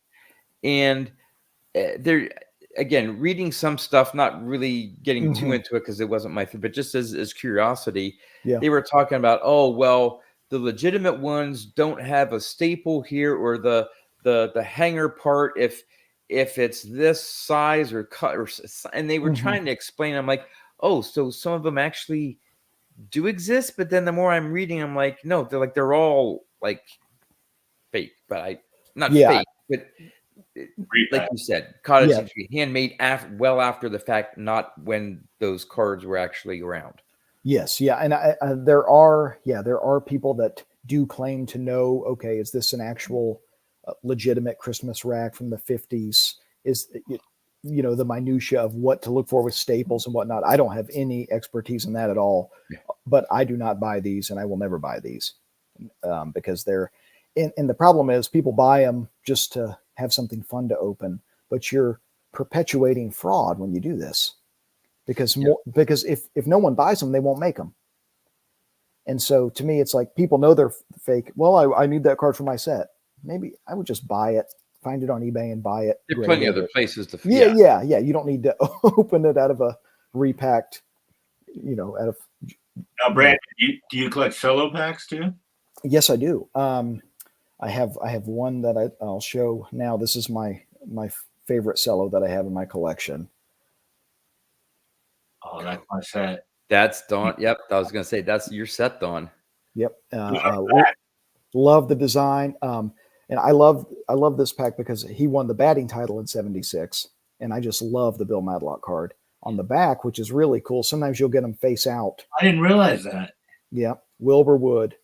Speaker 1: and they're again reading some stuff, not really getting too
Speaker 3: Mhm.
Speaker 1: into it because it wasn't my thing, but just as curiosity,
Speaker 3: Yeah.
Speaker 1: they were talking about, oh well, the legitimate ones don't have a staple here or the hanger part if it's this size or cut or and they were
Speaker 3: Mhm.
Speaker 1: trying to explain. I'm like, oh, so some of them actually do exist, but then the more I'm reading, I'm like, no, they're all like fake, but not
Speaker 3: Yeah.
Speaker 1: fake, but like you said, cottage
Speaker 3: Yeah.
Speaker 1: industry, handmade well after the fact, not when those cards were actually around.
Speaker 3: Yes, yeah, and there are people that do claim to know. Okay, is this an actual legitimate Christmas rack from the 50s? Is it, the minutia of what to look for with staples and whatnot? I don't have any expertise in that at all,
Speaker 1: Yeah.
Speaker 3: but I do not buy these, and I will never buy these because they're. And the problem is, people buy them just to have something fun to open, but you're perpetuating fraud when you do this. Because if no one buys them, they won't make them. And so to me, it's like people know they're fake. Well, I need that card for my set. Maybe I would just buy it, find it on eBay and buy it.
Speaker 1: There are plenty of other places to.
Speaker 3: Yeah. You don't need to open it out of a repacked, out of.
Speaker 2: Now, Brandon, do you collect solo packs too?
Speaker 3: Yes, I do. I have one that I'll show now. This is my favorite cello that I have in my collection.
Speaker 2: Oh, that's my set.
Speaker 1: That's Dawn. Yep, I was going to say that's your set, Dawn.
Speaker 3: Yep. Love the design. And I love this pack because he won the batting title in '76, and I just love the Bill Madlock card on the back, which is really cool. Sometimes you'll get them face out.
Speaker 2: I didn't realize that.
Speaker 3: Yeah, Wilbur Wood.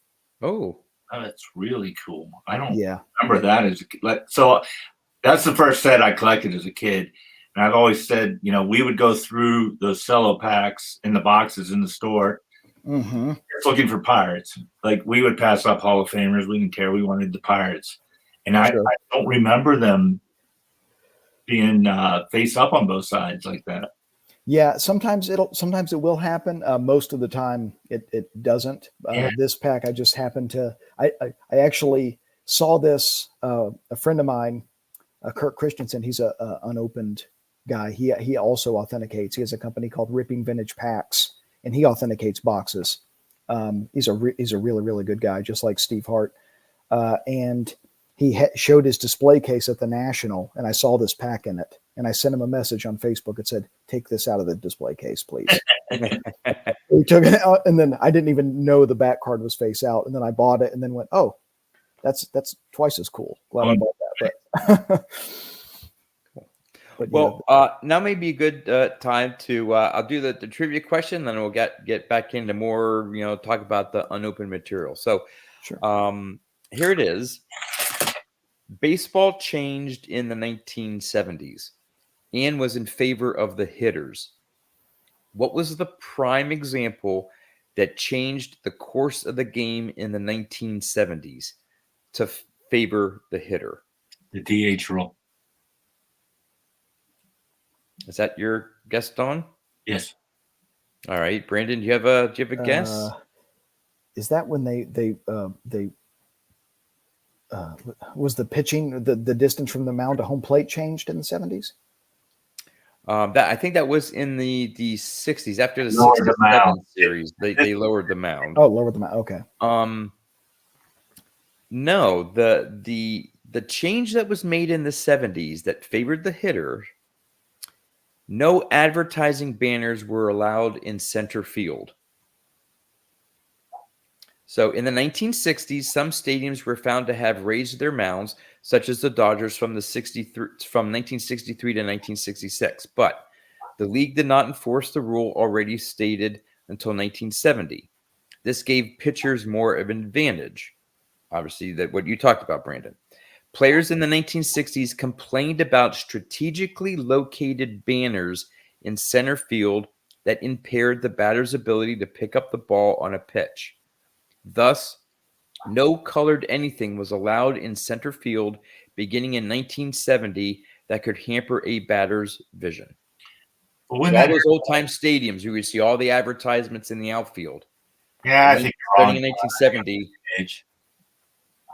Speaker 1: Oh,
Speaker 2: that's really cool. I don't
Speaker 3: Yeah.
Speaker 2: remember that as a kid. So that's the first set I collected as a kid. And I've always said, we would go through those cello packs in the boxes in the store,
Speaker 3: Mm-hmm.
Speaker 2: just looking for pirates. Like we would pass up Hall of Famers. We didn't care. We wanted the pirates. And
Speaker 3: Sure.
Speaker 2: I don't remember them being face up on both sides like that.
Speaker 3: Yeah, sometimes it will happen. Most of the time it doesn't.
Speaker 2: Yeah.
Speaker 3: This pack, I just happened to. I actually saw this. A friend of mine, Kirk Christensen. He's a unopened guy. He also authenticates. He has a company called Ripping Vintage Packs, and he authenticates boxes. He's a really really good guy, just like Steve Hart. And he showed his display case at the National, and I saw this pack in it. And I sent him a message on Facebook that said, "Take this out of the display case, please." He took it out, and then I didn't even know the back card was face out. And then I bought it, and then went, "Oh, that's twice as cool." Glad I bought that. But
Speaker 1: well, now may be a good time to. I'll do the trivia question, then we'll get back into more. Talk about the unopened material. So,
Speaker 3: sure.
Speaker 1: Here it is. Baseball changed in the 1970s and was in favor of the hitters. What was the prime example that changed the course of the game in the 1970s to favor the hitter?
Speaker 2: The DH rule.
Speaker 1: Is that your guess, Dawn?
Speaker 2: Yes.
Speaker 1: All right, Brandon, do you have a guess?
Speaker 3: Is that when they was the pitching the distance from the mound to home plate changed in the 70s?
Speaker 1: I think that was in the 60s after the
Speaker 2: Lowered the
Speaker 1: 67
Speaker 2: mound.
Speaker 1: series. They lowered the mound.
Speaker 3: Oh, lowered the mound. Okay.
Speaker 1: No, the change that was made in the 70s that favored the hitter. No advertising banners were allowed in center field. So in the 1960s, some stadiums were found to have raised their mounds, such as the Dodgers from 1963 to 1966. But the league did not enforce the rule already stated until 1970. This gave pitchers more of an advantage. Obviously, that what you talked about, Brandon. Players in the 1960s complained about strategically located banners in center field that impaired the batter's ability to pick up the ball on a pitch. Thus, no colored anything was allowed in center field beginning in 1970 that could hamper a batter's vision.
Speaker 2: But
Speaker 1: So
Speaker 2: when
Speaker 1: all
Speaker 2: that,
Speaker 1: those old-time stadiums, you would see all the advertisements in the outfield.
Speaker 2: yeah, I
Speaker 1: And then
Speaker 2: think you're
Speaker 1: starting
Speaker 2: wrong.
Speaker 1: in 1970,
Speaker 2: Age.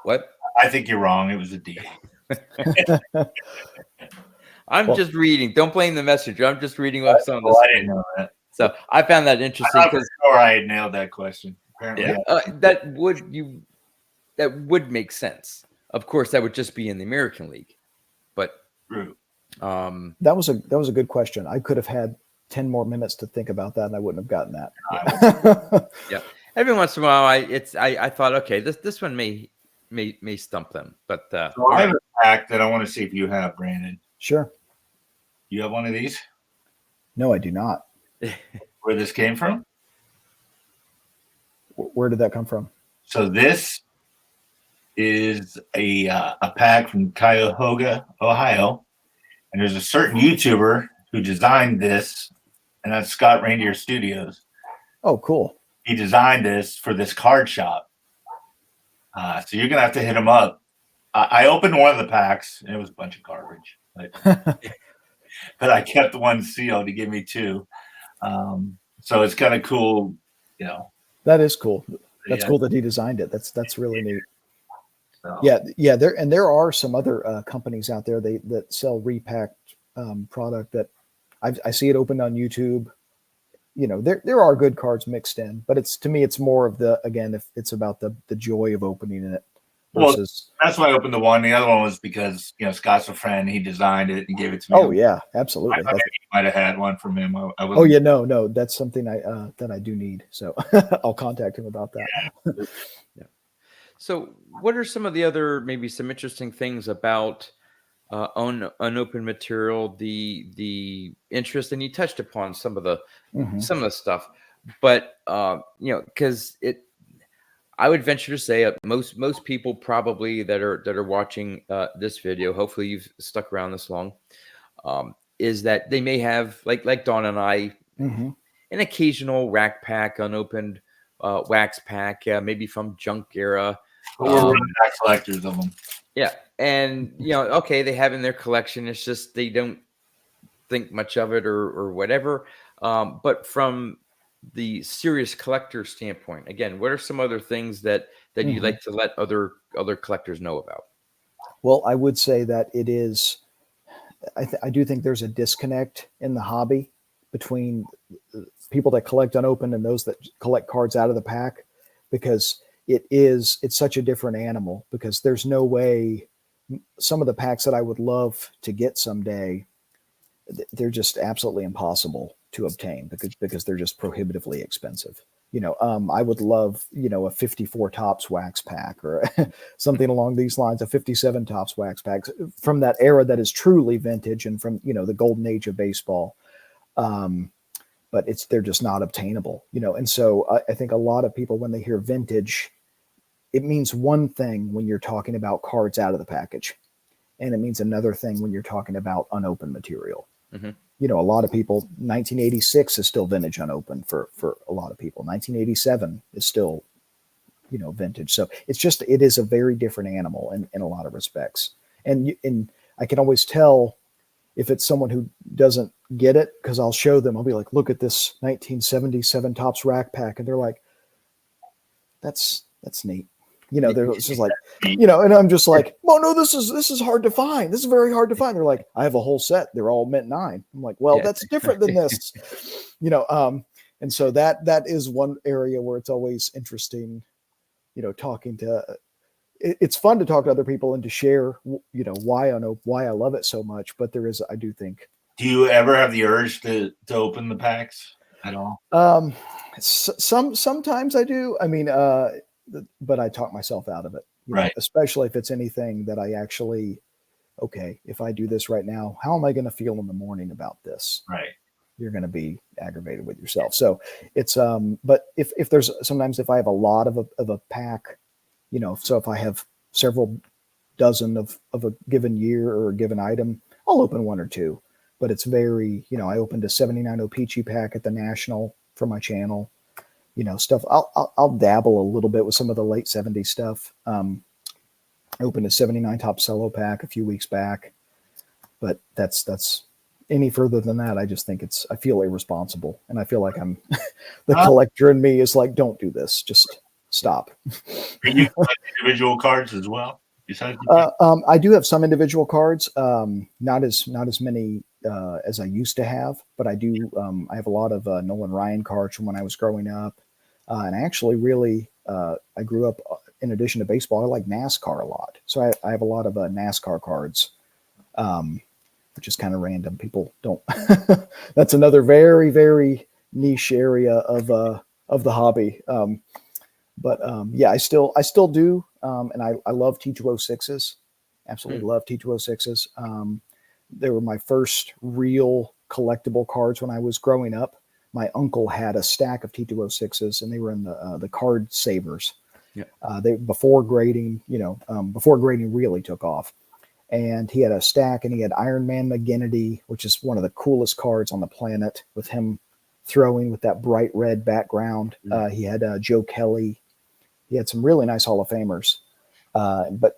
Speaker 1: what?
Speaker 2: I think you're wrong. It was a D.
Speaker 1: I'm
Speaker 3: Well-
Speaker 1: just reading. Don't blame the messenger. I'm just reading what's on the
Speaker 2: Well, I
Speaker 1: screen.
Speaker 2: didn't know that.
Speaker 1: So I found that
Speaker 2: I
Speaker 1: interesting
Speaker 2: thought for
Speaker 1: because
Speaker 2: sure I had nailed that question. Apparently,
Speaker 1: that would make sense. Of course, that would just be in the American League, but
Speaker 2: true.
Speaker 3: That was a good question. I could have had 10 more minutes to think about that, and I wouldn't have gotten that.
Speaker 1: yeah. Every once in a while, I thought, okay, this one may stump them, but
Speaker 2: So I have a fact that I want to see if you have, Brandon.
Speaker 3: Sure.
Speaker 2: You have one of these?
Speaker 3: No, I do not.
Speaker 2: Where this came from?
Speaker 3: Where did that come from?
Speaker 2: So this is a pack from Cuyahoga, Ohio, and there's a certain YouTuber who designed this, and that's Scott Reindeer Studios.
Speaker 3: Oh, cool.
Speaker 2: He designed this for this card shop. So you're gonna have to hit him up. I opened one of the packs, and it was a bunch of garbage, but I kept one sealed. He gave me two, so it's kind of cool, you know.
Speaker 3: That is cool. That's
Speaker 2: Yeah.
Speaker 3: cool that he designed it. That's really neat.
Speaker 2: So,
Speaker 3: Yeah. There are some other companies out there that sell repacked product that I see it opened on YouTube. You know, there are good cards mixed in, but to me it's more of if it's about the joy of opening it versus.
Speaker 2: Well, that's why I opened the one. The other one was because Scott's a friend. He designed it and gave it to me.
Speaker 3: Oh yeah, absolutely.
Speaker 2: I might have had one from him.
Speaker 3: Oh yeah, no, that's something that I do need. So I'll contact him about that.
Speaker 1: yeah. So, what are some of the other maybe some interesting things about unopened material? The interest, and you touched upon some of the stuff, but because I would venture to say most people probably that are watching this video, hopefully you've stuck around this long, is that they may have like Dawn and I, an occasional rack pack, unopened wax pack, maybe from junk era.
Speaker 2: We're collectors of them.
Speaker 1: Yeah, and okay, they have in their collection. It's just they don't think much of it or whatever. But from the serious collector standpoint, again, what are some other things that you'd like to let other collectors know about?
Speaker 3: Well, I would say that it is. I do think there's a disconnect in the hobby between people that collect unopened and those that collect cards out of the pack, because it's such a different animal. Because there's no way some of the packs that I would love to get someday, they're just absolutely impossible to obtain because they're just prohibitively expensive. I would love, a 54 Topps wax pack or something along these lines, a 57 Topps wax pack from that era that is truly vintage and from, the golden age of baseball. But they're just not obtainable, and so I think a lot of people, when they hear vintage, it means one thing when you're talking about cards out of the package, and it means another thing when you're talking about unopened material. A lot of people, 1986 is still vintage unopened for a lot of people. 1987 is still, vintage. So it is a very different animal in a lot of respects. And I can always tell if it's someone who doesn't get it, because I'll show them, I'll be like, look at this 1977 Topps rack pack. And they're like, that's neat. They're just like, and I'm just like, oh no, this is hard to find. This is very hard to find. They're like, I have a whole set. They're all mint 9. I'm like, well, that's different than this, and so that is one area where it's always interesting, talking to, it's fun to talk to other people and to share, why I love it so much. But I do think.
Speaker 2: Do you ever have the urge to open the packs at all?
Speaker 3: Sometimes I do. I mean, but I talk myself out of it,
Speaker 2: right?
Speaker 3: Especially if it's anything that I actually, okay, if I do this right now, how am I going to feel in the morning about this?
Speaker 2: Right.
Speaker 3: You're going to be aggravated with yourself. So it's, but if there's sometimes if I have a lot of a pack, so if I have several dozen of a given year or a given item, I'll open one or two. but it's very, I opened a 79 O-Pee-Chee pack at the National for my channel, stuff. I'll dabble a little bit with some of the late 70s stuff. I opened a 79 Top Cello pack a few weeks back, but that's any further than that. I just think I feel irresponsible, and I feel like I'm the collector in me is like, don't do this. Just stop.
Speaker 2: Are you collect individual cards as well?
Speaker 3: I do have some individual cards, not as many as I used to have, but I do. I have a lot of Nolan Ryan cards from when I was growing up, and I actually really I grew up. In addition to baseball, I like NASCAR a lot, so I have a lot of NASCAR cards, which is kind of random. People don't. That's another very, very niche area of the hobby. But yeah, I still do, and I love T206s. Absolutely love T206s. They were my first real collectible cards when I was growing up. My uncle had a stack of T206s, and they were in the card savers.
Speaker 1: Yeah.
Speaker 3: They before grading really took off. And he had a stack, and he had Iron Man McGinnity, which is one of the coolest cards on the planet, with him throwing with that bright red background. He had Joe Kelly. He had some really nice Hall of Famers. But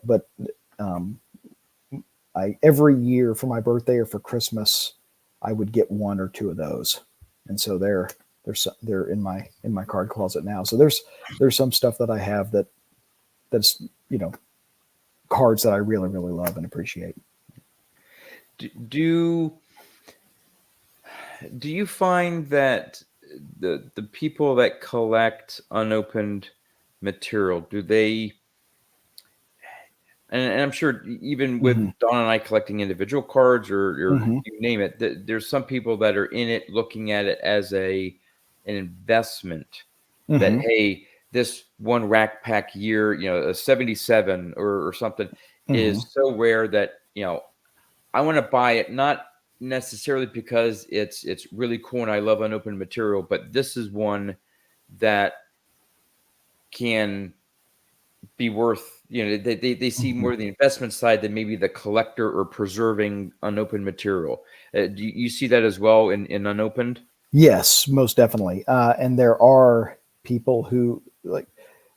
Speaker 3: I every year for my birthday or for Christmas, I would get one or two of those, and so they're in my card closet now. So there's some stuff that I have that's cards that I really, really love and appreciate.
Speaker 1: Do you find that the people that collect unopened material, do they, and I'm sure even with Don and I collecting individual cards or you name it, there's some people that are in it looking at it as an investment that, hey, this one rack pack year, a 77 or something is so rare that, I want to buy it, not necessarily because it's really cool and I love unopened material, but this is one that can be worth, they see more the investment side than maybe the collector or preserving unopened material. Do you see that as well in unopened?
Speaker 3: Yes, most definitely. And there are people who, like,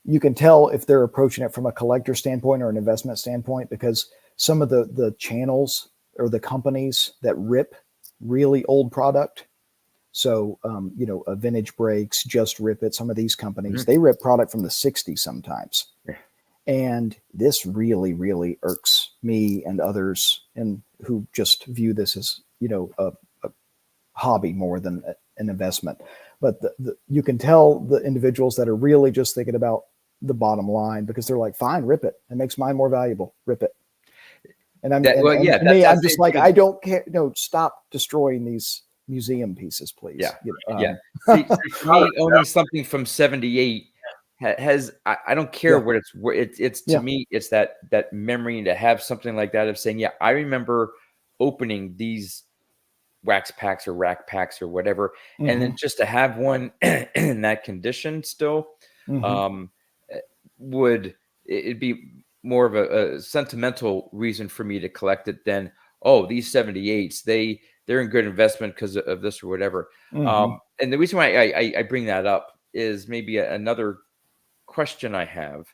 Speaker 3: you can tell if they're approaching it from a collector standpoint or an investment standpoint, because some of the channels or the companies that rip really old product. So, a Vintage Breaks, Just Rip It. Some of these companies, they rip product from the 60s sometimes. Yeah. And this really, really irks me and others and who just view this as, a hobby more than an investment. But you can tell the individuals that are really just thinking about the bottom line, because they're like, fine, rip it. It makes mine more valuable. Rip it. And I'm just like, I don't care. No, stop destroying these museum pieces, please.
Speaker 1: Yeah. See, for me, owning something from 78 has, I don't care what it's to me, it's that memory to have something like that of saying, I remember opening these wax packs or rack packs or whatever, and then just to have one in that condition still, it'd be more of a sentimental reason for me to collect it than, these 78s, they're in good investment because of this or whatever. And the reason why I bring that up is maybe another question I have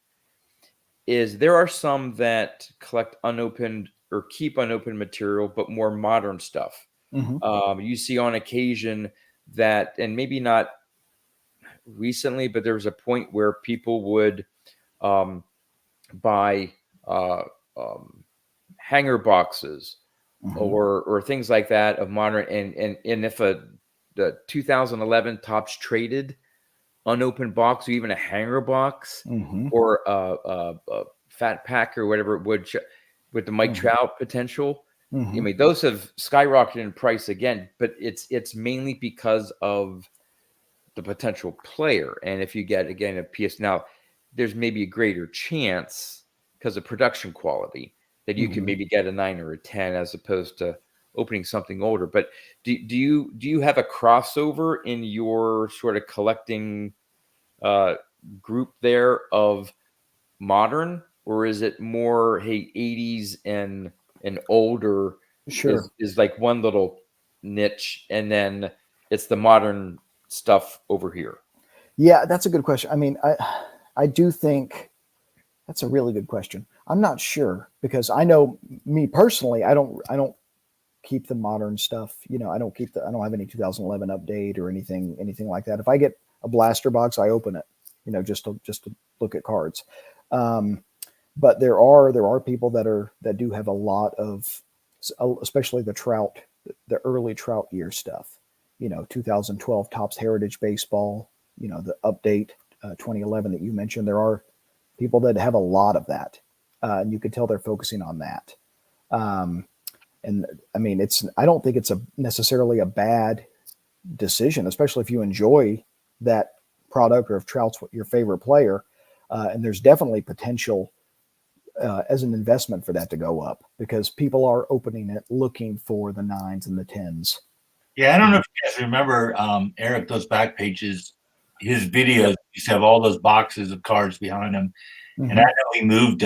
Speaker 1: is there are some that collect unopened or keep unopened material, but more modern stuff. You see on occasion that, and maybe not recently, but there was a point where people would buy hanger boxes or things like that of modern, and if the 2011 Topps traded unopened box or even a hanger box or a fat pack or whatever it would with the Mike Trout potential. I mean, those have skyrocketed in price again, but it's mainly because of the potential player. And if you get, again, a PS now, there's maybe a greater chance because of production quality that you can maybe get a 9 or a 10 as opposed to opening something older. But do you have a crossover in your sort of collecting group there of modern, or is it more, hey, 80s and older?
Speaker 3: Sure.
Speaker 1: Is like one little niche, and then it's the modern stuff over here?
Speaker 3: Yeah, that's a good question. I mean, I do think that's a really good question. I'm not sure because I know me personally, I don't keep the modern stuff. You know, I don't have any 2011 update or anything like that. If I get a blaster box, I open it, you know, just to look at cards. But there are people that do have a lot of, especially the early Trout year stuff. You know, 2012 Topps Heritage Baseball. You know, the update 2011 that you mentioned. There are people that have a lot of that, and you can tell they're focusing on that. And I mean, I don't think it's necessarily a bad decision, especially if you enjoy that product or if Trout's your favorite player. And there's definitely potential as an investment for that to go up because people are opening it looking for the 9s and the 10s.
Speaker 2: Yeah, I don't know if you guys remember Eric, those back pages, his videos used to have all those boxes of cards behind him.
Speaker 3: Mm-hmm.
Speaker 2: And I know he moved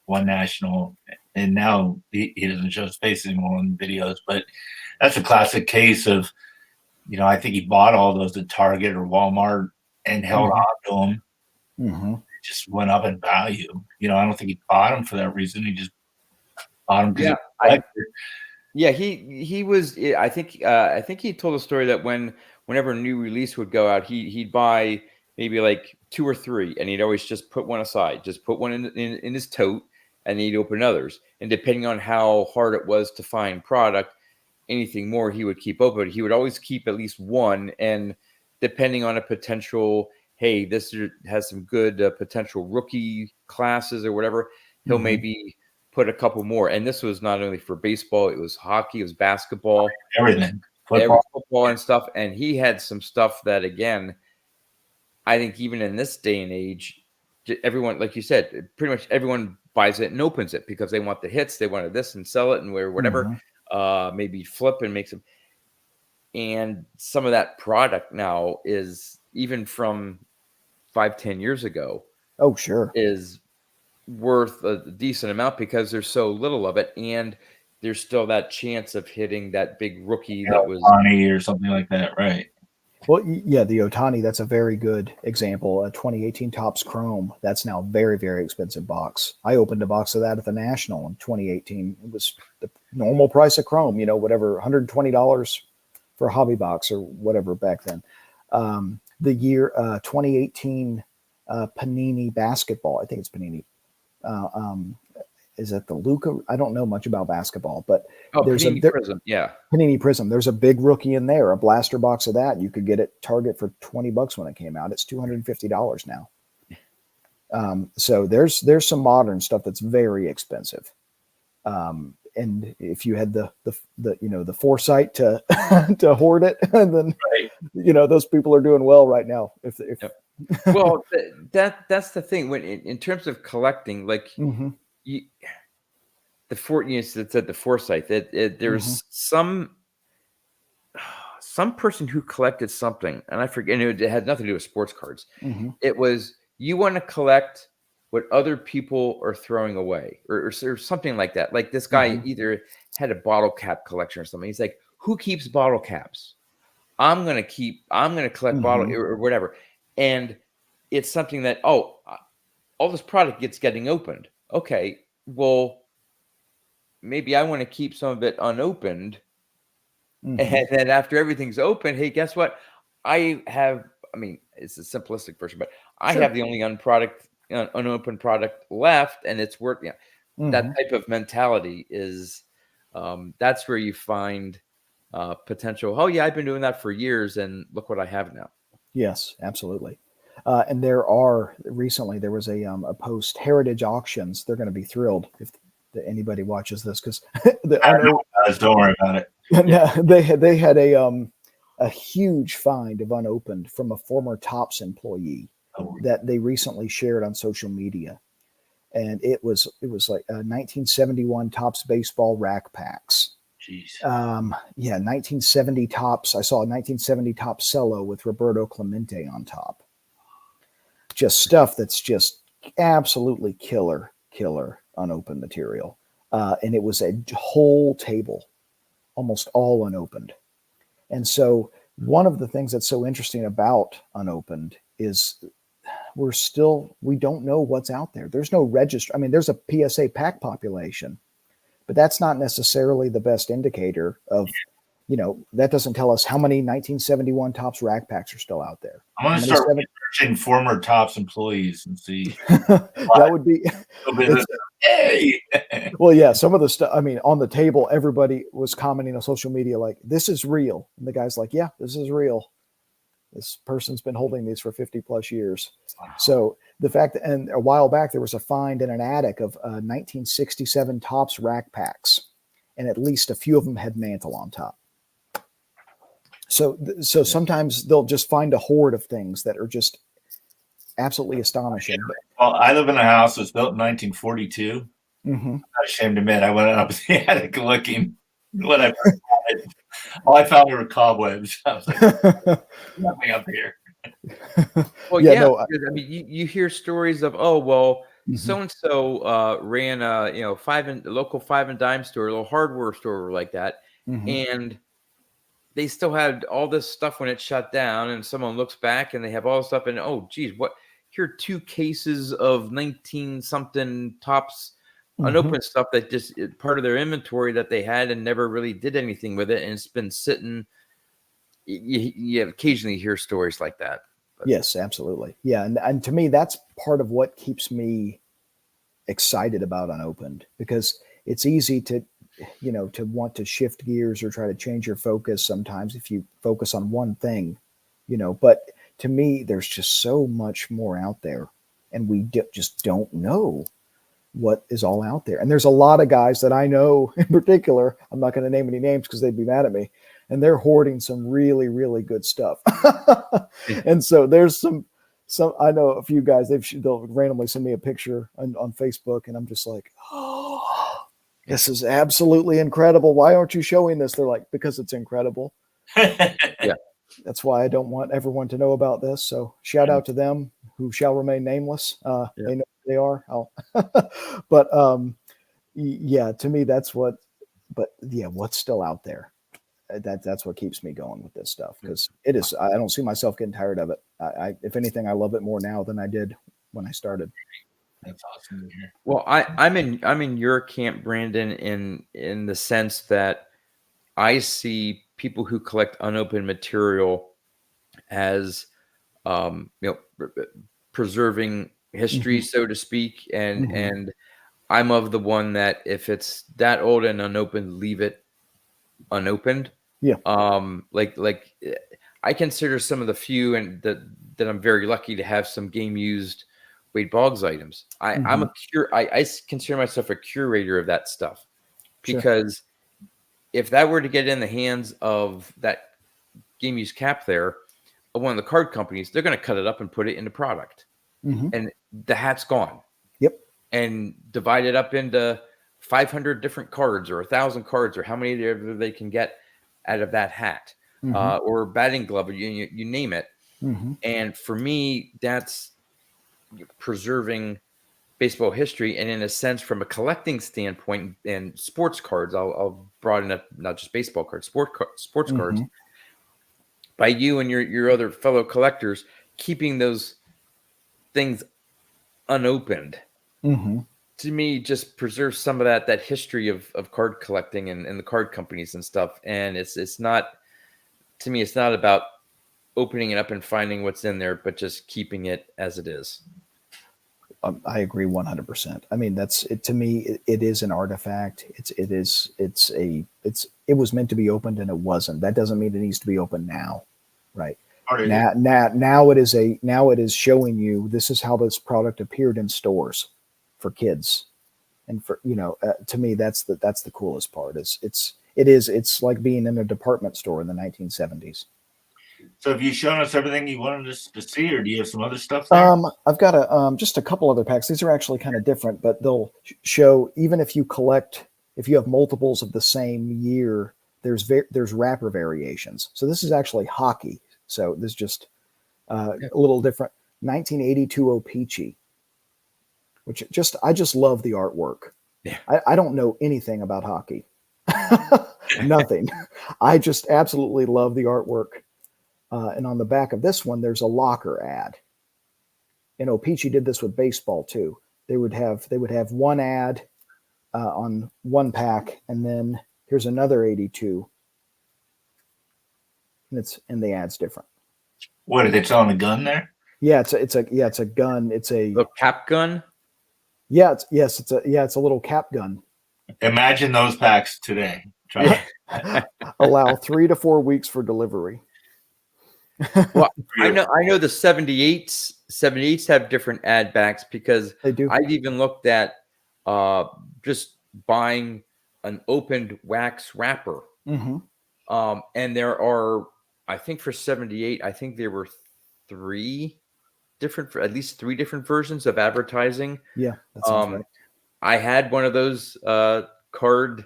Speaker 2: one national, and now he doesn't show his face anymore on videos. But that's a classic case of, you know, I think he bought all those at Target or Walmart and held on to them.
Speaker 3: Mm-hmm.
Speaker 2: It just went up in value. You know, I don't think he bought them for that reason. He just bought them because
Speaker 1: he was. I think he told a story that whenever a new release would go out, he'd buy maybe like 2 or 3, and he'd always just put one aside, just put one in his tote, and he'd open others. And depending on how hard it was to find product, anything more he would keep open. He would always keep at least one, and depending on a potential, hey, this has some good potential rookie classes or whatever, he'll maybe put a couple more. And this was not only for baseball, it was hockey, it was basketball,
Speaker 2: everything,
Speaker 1: football and stuff. And he had some stuff that, again, I think even in this day and age, everyone, like you said, pretty much everyone buys it and opens it because they want the hits, they wanted this and sell it and whatever, maybe flip and make some. And some of that product now is even from 5-10 years ago.
Speaker 3: Oh, sure.
Speaker 1: Is worth a decent amount because there's so little of it, and there's still that chance of hitting that big rookie that was
Speaker 2: Ohtani or something like that, right?
Speaker 3: Well, yeah, the Ohtani, that's a very good example. A 2018 Topps Chrome, that's now a very, very expensive box. I opened a box of that at the National in 2018. It was the normal price of Chrome, you know, whatever, $120 for a hobby box or whatever back then. The year 2018 Panini basketball, I think it's Panini. Is that the Luca? I don't know much about basketball, but there's
Speaker 1: Panini Prism. Yeah.
Speaker 3: Panini Prism. There's a big rookie in there, a blaster box of that. You could get it Target for $20 when it came out. It's $250 now. So there's some modern stuff that's very expensive. And if you had the foresight to to hoard it, then you know those people are doing well right now.
Speaker 1: Well, that's the thing when in terms of collecting, like the foresight that there's some person who collected something, and I forget, and it had nothing to do with sports cards. It was, you want to collect what other people are throwing away or something like that. Like this guy either had a bottle cap collection or something. He's like, who keeps bottle caps? I'm going to collect bottle or whatever. And it's something that, all this product getting opened. Okay, well, maybe I want to keep some of it unopened. And then after everything's open, hey, guess what? It's a simplistic version, but I have the only unopened product left, and it's worth, that type of mentality is, that's where you find potential. Oh yeah, I've been doing that for years, and look what I have now.
Speaker 3: Yes, absolutely. And recently there was a post, Heritage Auctions. They're going to be thrilled if anybody watches this because
Speaker 2: don't worry about it.
Speaker 3: They had a huge find of unopened from a former Topps employee that they recently shared on social media, and it was like 1971 Topps baseball rack packs.
Speaker 2: Jeez.
Speaker 3: 1970 Topps. I saw a 1970 Topps cello with Roberto Clemente on top. Just stuff that's just absolutely killer unopened material. And it was a whole table, almost all unopened. And so one of the things that's so interesting about Unopened is we don't know what's out there. There's no register. I mean, there's a PSA pack population, but that's not necessarily the best indicator of, that doesn't tell us how many 1971 Topps rack packs are still out there.
Speaker 2: I'm going to start researching former Topps employees and see.
Speaker 3: That would be.
Speaker 2: Hey.
Speaker 3: Well, yeah, some of the stuff, I mean, on the table, everybody was commenting on social media like, this is real. And the guy's like, yeah, this is real. This person's been holding these for 50 plus years. Wow. So the fact that, and a while back, there was a find in an attic of 1967 Topps rack packs, and at least a few of them had mantle on top. So sometimes they'll just find a hoard of things that are just absolutely astonishing.
Speaker 2: Well, I live in a house that was built in 1942. Mm-hmm. I'm not ashamed to admit, I went up the attic looking when I first found it. All I found were cobwebs. I was like, nothing up here.
Speaker 1: Well, yeah. No, I mean, you hear stories of, so and so ran a local 5 and dime store, a little hardware store like that, and they still had all this stuff when it shut down. And someone looks back and they have all this stuff, and geez, what? Here are 2 cases of 19-something Topps unopened stuff that just part of their inventory that they had and never really did anything with it, and it's been sitting. You occasionally hear stories like that. But. Yes,
Speaker 3: absolutely. Yeah, and to me, that's part of what keeps me excited about Unopened, because it's easy to want to shift gears or try to change your focus sometimes if you focus on one thing, but to me, there's just so much more out there, and we just don't know what is all out there. And there's a lot of guys that I know in particular, I'm not going to name any names because they'd be mad at me, and they're hoarding some really, really good stuff. And so there's some, I know a few guys, they'll randomly send me a picture on Facebook, and I'm just like, oh, this is absolutely incredible. Why aren't you showing this? They're like, because it's incredible.
Speaker 1: Yeah.
Speaker 3: That's why I don't want everyone to know about this. So shout out to them who shall remain nameless. They know who they are. But yeah, to me, that's what, what's still out there. That's what keeps me going with this stuff, because it is, I don't see myself getting tired of it. If anything, I love it more now than I did when I started.
Speaker 2: That's awesome to hear.
Speaker 1: Well, I'm in your camp, Brandon, in the sense that I see people who collect unopened material as, preserving history, so to speak. And I'm of the one that if it's that old and unopened, leave it unopened.
Speaker 3: Yeah.
Speaker 1: Like I consider some of the few and that I'm very lucky to have some game used Wade Boggs items. I consider myself a curator of that stuff, because if that were to get in the hands of that game use cap there, of one of the card companies, they're going to cut it up and put it into product, and the hat's gone.
Speaker 3: Yep.
Speaker 1: And divide it up into 500 different cards or 1,000 cards, or how many they can get out of that hat, or batting glove, or you name it. And for me, that's preserving baseball history. And in a sense, from a collecting standpoint, and sports cards, I'll broaden up, not just baseball cards, sports cards, by you and your other fellow collectors, keeping those things unopened, to me, just preserves some of that history of card collecting and the card companies and stuff. And it's not, to me, it's not about opening it up and finding what's in there, but just keeping it as it is.
Speaker 3: I agree 100%. I mean, that's it to me. It is an artifact. It was meant to be opened, and it wasn't. That doesn't mean it needs to be opened now, right? Now it is showing you this is how this product appeared in stores for kids, and for to me that's the coolest part. It's like being in a department store in the 1970s.
Speaker 2: So have you shown us everything you wanted us to see, or do you have some other stuff there?
Speaker 3: I've got just a couple other packs. These are actually kind of different, but they'll show, even if you have multiples of the same year, there's wrapper variations. So this is actually hockey. So this is just a little different. 1982 O-Pee-Chee, which I just love the artwork.
Speaker 1: Yeah.
Speaker 3: I don't know anything about hockey. Nothing. I just absolutely love the artwork. And on the back of this one, there's a locker ad. And O-Pee-Chee did this with baseball too. They would have one ad on one pack, and then here's another 82, and the ad's different.
Speaker 2: What, are they selling a gun there?
Speaker 3: Yeah, it's a gun. It's a
Speaker 1: cap gun.
Speaker 3: Yeah, it's a little cap gun.
Speaker 2: Imagine those packs today.
Speaker 3: Allow 3 to 4 weeks for delivery.
Speaker 1: Well, I know the 78s have different ad backs, because
Speaker 3: they do.
Speaker 1: I've even looked at just buying an opened wax wrapper.
Speaker 3: Mm-hmm.
Speaker 1: And there are, I think for 78, I think there were at least three different versions of advertising.
Speaker 3: Yeah, that sounds right.
Speaker 1: I had one of those card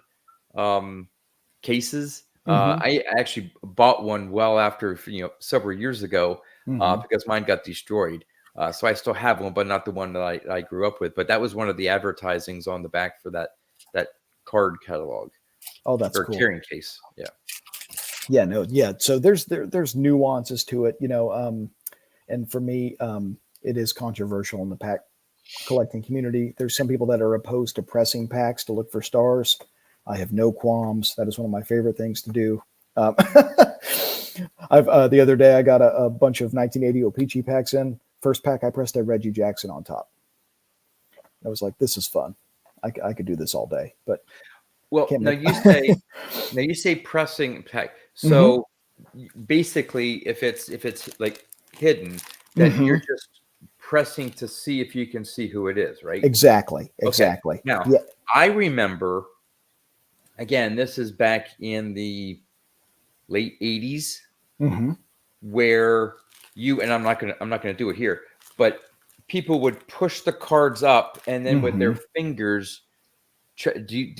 Speaker 1: cases. I actually bought one well after, several years ago, because mine got destroyed. So I still have one, but not the one that I grew up with. But that was one of the advertisings on the back for that card catalog.
Speaker 3: Oh, that's cool.
Speaker 1: Carrying case. Yeah.
Speaker 3: Yeah. No. Yeah. So there's nuances to it, and for me, it is controversial in the pack collecting community. There's some people that are opposed to pressing packs to look for stars. I have no qualms. That is one of my favorite things to do. The other day I got a bunch of 1980 O-Pee-Chee packs in. First pack I pressed a Reggie Jackson on top. I was like, this is fun. I could do this all day. But
Speaker 1: well, now you say pressing pack. So basically, if it's like hidden, then you're just pressing to see if you can see who it is, right?
Speaker 3: Exactly.
Speaker 1: Okay. Now, I remember. Again, this is back in the late 80s, where and I'm not gonna do it here, but people would push the cards up, and then with their fingers. Do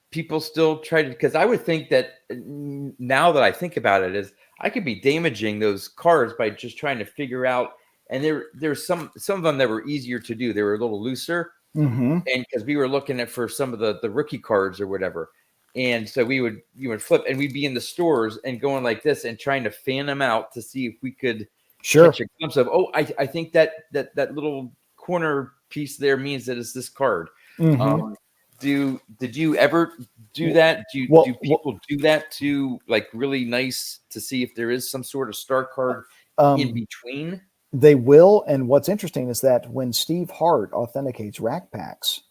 Speaker 1: people still try to? Because I would think that now that I think about it, is I could be damaging those cards by just trying to figure out. And there's some of them that were easier to do. They were a little looser, and because we were looking at for some of the rookie cards or whatever. And so you would flip, and we'd be in the stores and going like this and trying to fan them out to see if we could catch a glimpse of. Oh, I think that little corner piece there means that it's this card. Did you ever do that? Do people do that to like really nice to see if there is some sort of star card in between?
Speaker 3: They will. And what's interesting is that when Steve Hart authenticates rack packs,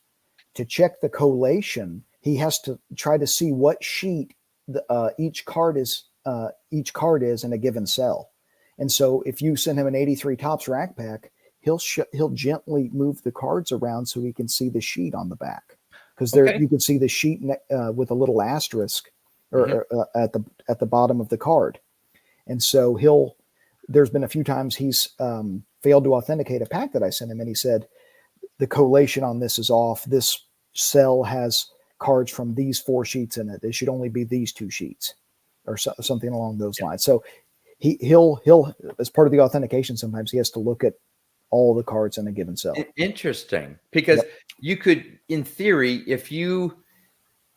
Speaker 3: to check the collation, he has to try to see what sheet each card is in a given cell. And so if you send him an 83 Topps rack pack, he'll gently move the cards around so he can see the sheet on the back, because you can see the sheet with a little asterisk or at the bottom of the card. And so there's been a few times he's failed to authenticate a pack that I sent him, and he said the collation on this is off. This cell has cards from these 4 sheets in it. It should only be these 2 sheets, or something along those lines. So he'll as part of the authentication, sometimes he has to look at all the cards in a given cell.
Speaker 1: Interesting, because you could, in theory, if you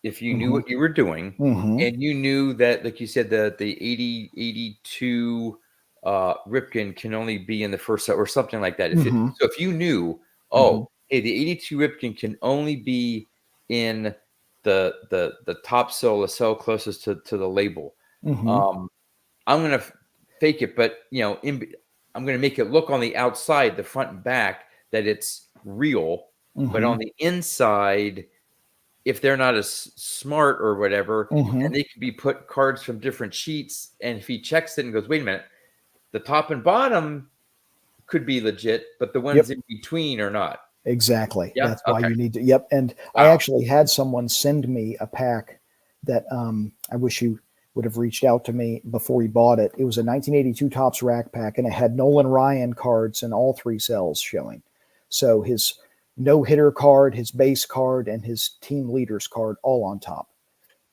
Speaker 1: knew what you were doing, and you knew that, like you said, the 82 Ripken can only be in the first set or something like that. So if you knew, hey, the 82 Ripken can only be in the top cell, the cell closest to the label. I'm going to fake it, but I'm going to make it look on the outside, the front and back, that it's real. But on the inside, if they're not as smart or whatever, and they could be put cards from different sheets, and if he checks it and goes, wait a minute, the top and bottom could be legit, but the ones in between are not.
Speaker 3: Exactly. Yep. That's why you need to. And I actually had someone send me a pack that I wish he would have reached out to me before he bought it. It was a 1982 Topps rack pack, and it had Nolan Ryan cards in all 3 cells showing. So his no-hitter card, his base card, and his team leaders card all on top.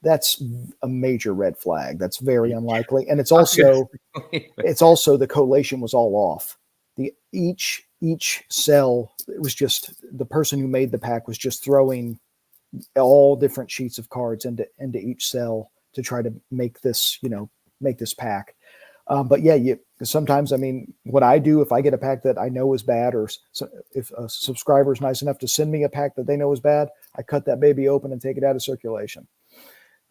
Speaker 3: That's a major red flag. That's very unlikely. And it's also the collation was all off. Each cell, it was just the person who made the pack was just throwing all different sheets of cards into each cell to try to make this, make this pack. But yeah, sometimes, I mean, what I do, if I get a pack that I know is bad, or if a subscriber is nice enough to send me a pack that they know is bad, I cut that baby open and take it out of circulation.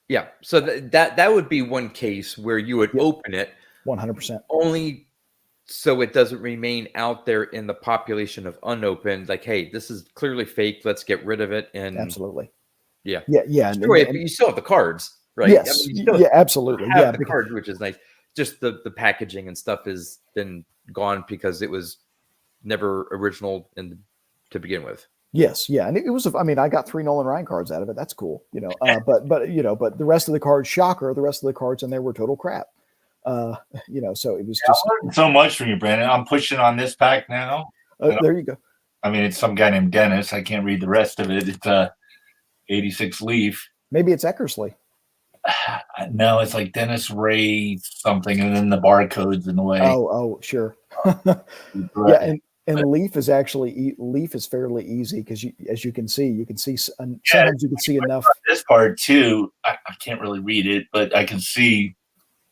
Speaker 1: Yeah. So that would be one case where you would open it
Speaker 3: 100%.
Speaker 1: only so it doesn't remain out there in the population of unopened. Like, hey, this is clearly fake. Let's get rid of it. And
Speaker 3: Absolutely.
Speaker 1: yeah,
Speaker 3: Yeah.
Speaker 1: destroy it, but you still have the cards, right?
Speaker 3: Yes.
Speaker 1: I mean, you still
Speaker 3: absolutely.
Speaker 1: have
Speaker 3: Yeah.
Speaker 1: the cards, which is nice. Just the packaging and stuff has been gone because it was never original to begin with.
Speaker 3: Yes, yeah, and it was. I mean, I got 3 Nolan Ryan cards out of it. That's cool, But but the rest of the cards, shocker, the rest of the cards in there were total crap. So it was just
Speaker 2: I learned so much from you, Brandon. I'm pushing on this pack now.
Speaker 3: there you go.
Speaker 2: I mean, it's some guy named Dennis. I can't read the rest of it. It's a 86 Leaf.
Speaker 3: Maybe it's Eckersley.
Speaker 2: No, it's like Dennis Ray something, and then the barcode's in the way.
Speaker 3: Oh, sure. Yeah, and Leaf is fairly easy because as you can see, sometimes you can see enough.
Speaker 2: This part too, I can't really read it, but I can see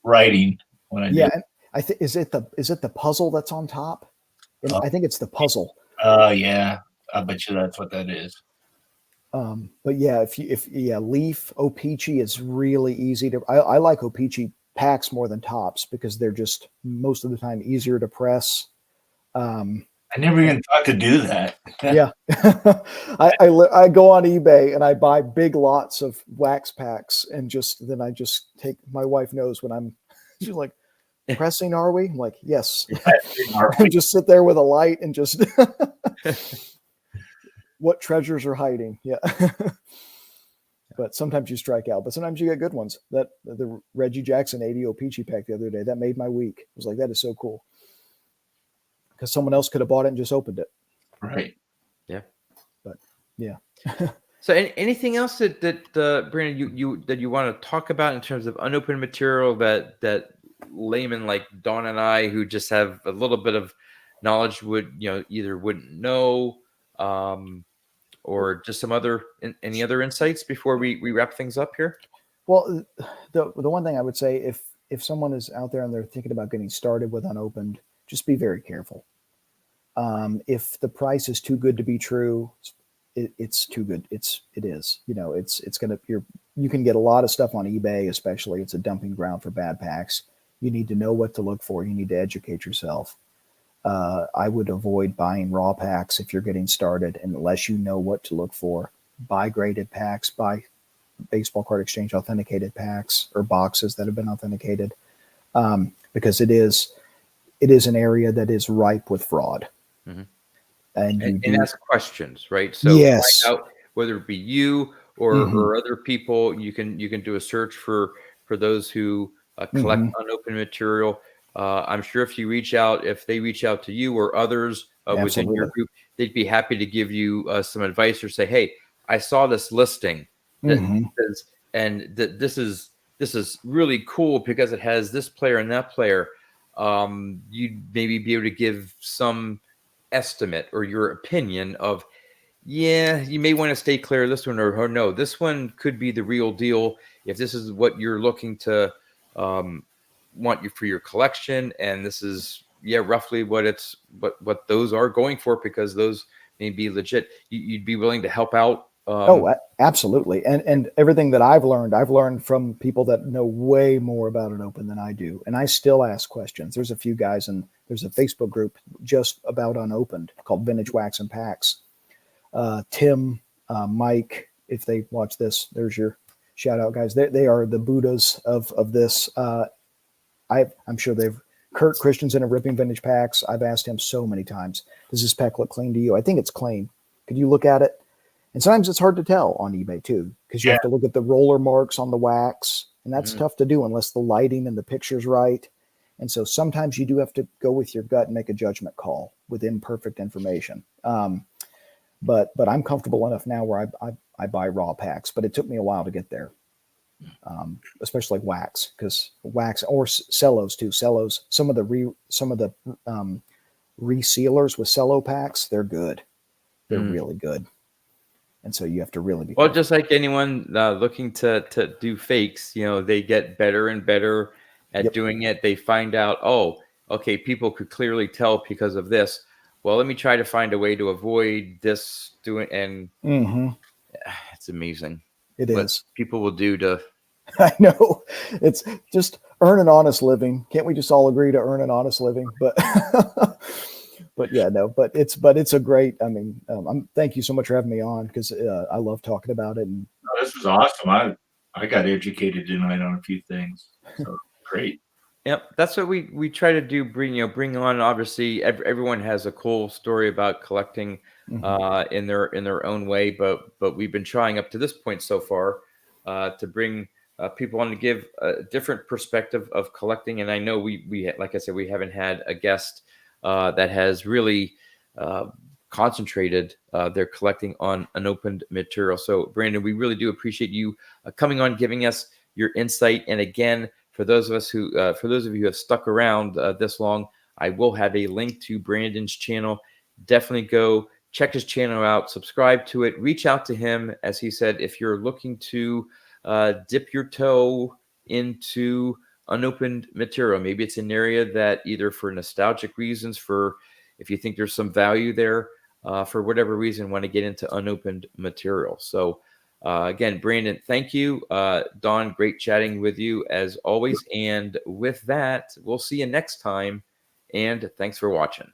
Speaker 2: writing when I do.
Speaker 3: Yeah, and I think is it the puzzle that's on top? And I think it's the puzzle.
Speaker 2: Yeah, I bet you that's what that is.
Speaker 3: But yeah, Leaf O-Pee-Chee is really easy to. I like O-Pee-Chee packs more than tops because they're just most of the time easier to press.
Speaker 2: I never even thought to do that.
Speaker 3: Yeah, I go on eBay and I buy big lots of wax packs and then I just take. My wife knows when she's like, pressing, are we? I'm like, yes. I just sit there with a light and just. What treasures are hiding? Yeah. But sometimes you strike out, but sometimes you get good ones. That the Reggie Jackson 80 O-Pee-Chee pack the other day, that made my week. I was like, that is so cool. Because someone else could have bought it and just opened it.
Speaker 2: Right.
Speaker 1: Yeah.
Speaker 3: But yeah.
Speaker 1: So anything else that Brandon, you want to talk about in terms of unopened material that laymen like Dawn and I, who just have a little bit of knowledge, would either wouldn't know, or just any other insights before we wrap things up here?
Speaker 3: Well, the one thing I would say, if someone is out there and they're thinking about getting started with unopened, just be very careful. If the price is too good to be true, it's too good. It is. It's gonna. You can get a lot of stuff on eBay, especially. It's a dumping ground for bad packs. You need to know what to look for. You need to educate yourself. I would avoid buying raw packs if you're getting started, unless you know what to look for. Buy graded packs, buy baseball card exchange authenticated packs or boxes that have been authenticated, because it is an area that is ripe with fraud.
Speaker 1: Mm-hmm.
Speaker 3: And
Speaker 1: ask questions, right? So
Speaker 3: yes,
Speaker 1: find out whether it be you or other people. You can do a search for those who collect unopened material. I'm sure if they reach out to you or others within your group, they'd be happy to give you some advice or say, hey, I saw this listing that says, and that this is really cool because it has this player and that player. You'd maybe be able to give some estimate or your opinion of, yeah, you may want to stay clear of this one, or no, this one could be the real deal if this is what you're looking to want you for your collection, and this is roughly what those are going for, because those may be legit. You'd be willing to help out.
Speaker 3: Absolutely. And everything that I've learned from people that know way more about an open than I do. And I still ask questions. There's a few guys, and there's a Facebook group just about unopened called Vintage Wax and Packs. Tim, Mike, if they watch this, there's your shout out, guys. They are the Buddhas of this. I'm sure Kurt Christensen of Ripping Vintage Packs. I've asked him so many times, does this pack look clean to you? I think it's clean. Could you look at it? And sometimes it's hard to tell on eBay too, because you have to look at the roller marks on the wax, and that's tough to do unless the lighting and the picture's right. And so sometimes you do have to go with your gut and make a judgment call with imperfect information. But I'm comfortable enough now where I buy raw packs, but it took me a while to get there. Especially wax, because wax or cellos too. Cellos, some of the resealers with cello packs, they're good. They're really good. And so you have to really be
Speaker 1: Well,
Speaker 3: careful.
Speaker 1: just like anyone looking to do fakes, they get better and better at
Speaker 3: Yep.
Speaker 1: doing it. They find out, oh, okay, people could clearly tell because of this. Well, let me try to find a way to avoid this doing, and
Speaker 3: Hmm.
Speaker 1: it's amazing
Speaker 3: It
Speaker 1: what
Speaker 3: is.
Speaker 1: people will do to.
Speaker 3: I know, it's just earn an honest living. Can't we just all agree to earn an honest living? But but yeah, no, but it's a great. I mean, thank you so much for having me on, because I love talking about it. And
Speaker 2: Oh, this was awesome. I got educated tonight on a few things. So great.
Speaker 1: Yep, that's what we try to do. Bring on. Obviously, everyone has a cool story about collecting
Speaker 3: mhm.
Speaker 1: in their own way, but we've been trying up to this point so far to bring people on to give a different perspective of collecting. And I know like I said, we haven't had a guest that has really uh, concentrated their collecting on unopened material. So, Brandon, we really do appreciate you coming on, giving us your insight. And again, for those of you who have stuck around this long, I will have a link to Brandon's channel. Definitely go check his channel out, subscribe to it, reach out to him. As he said, if you're looking to dip your toe into unopened material, maybe it's an area that either for nostalgic reasons, for if you think there's some value there, for whatever reason, want to get into unopened material. So, again, Brandon, thank you. Don, great chatting with you as always. And with that, we'll see you next time. And thanks for watching.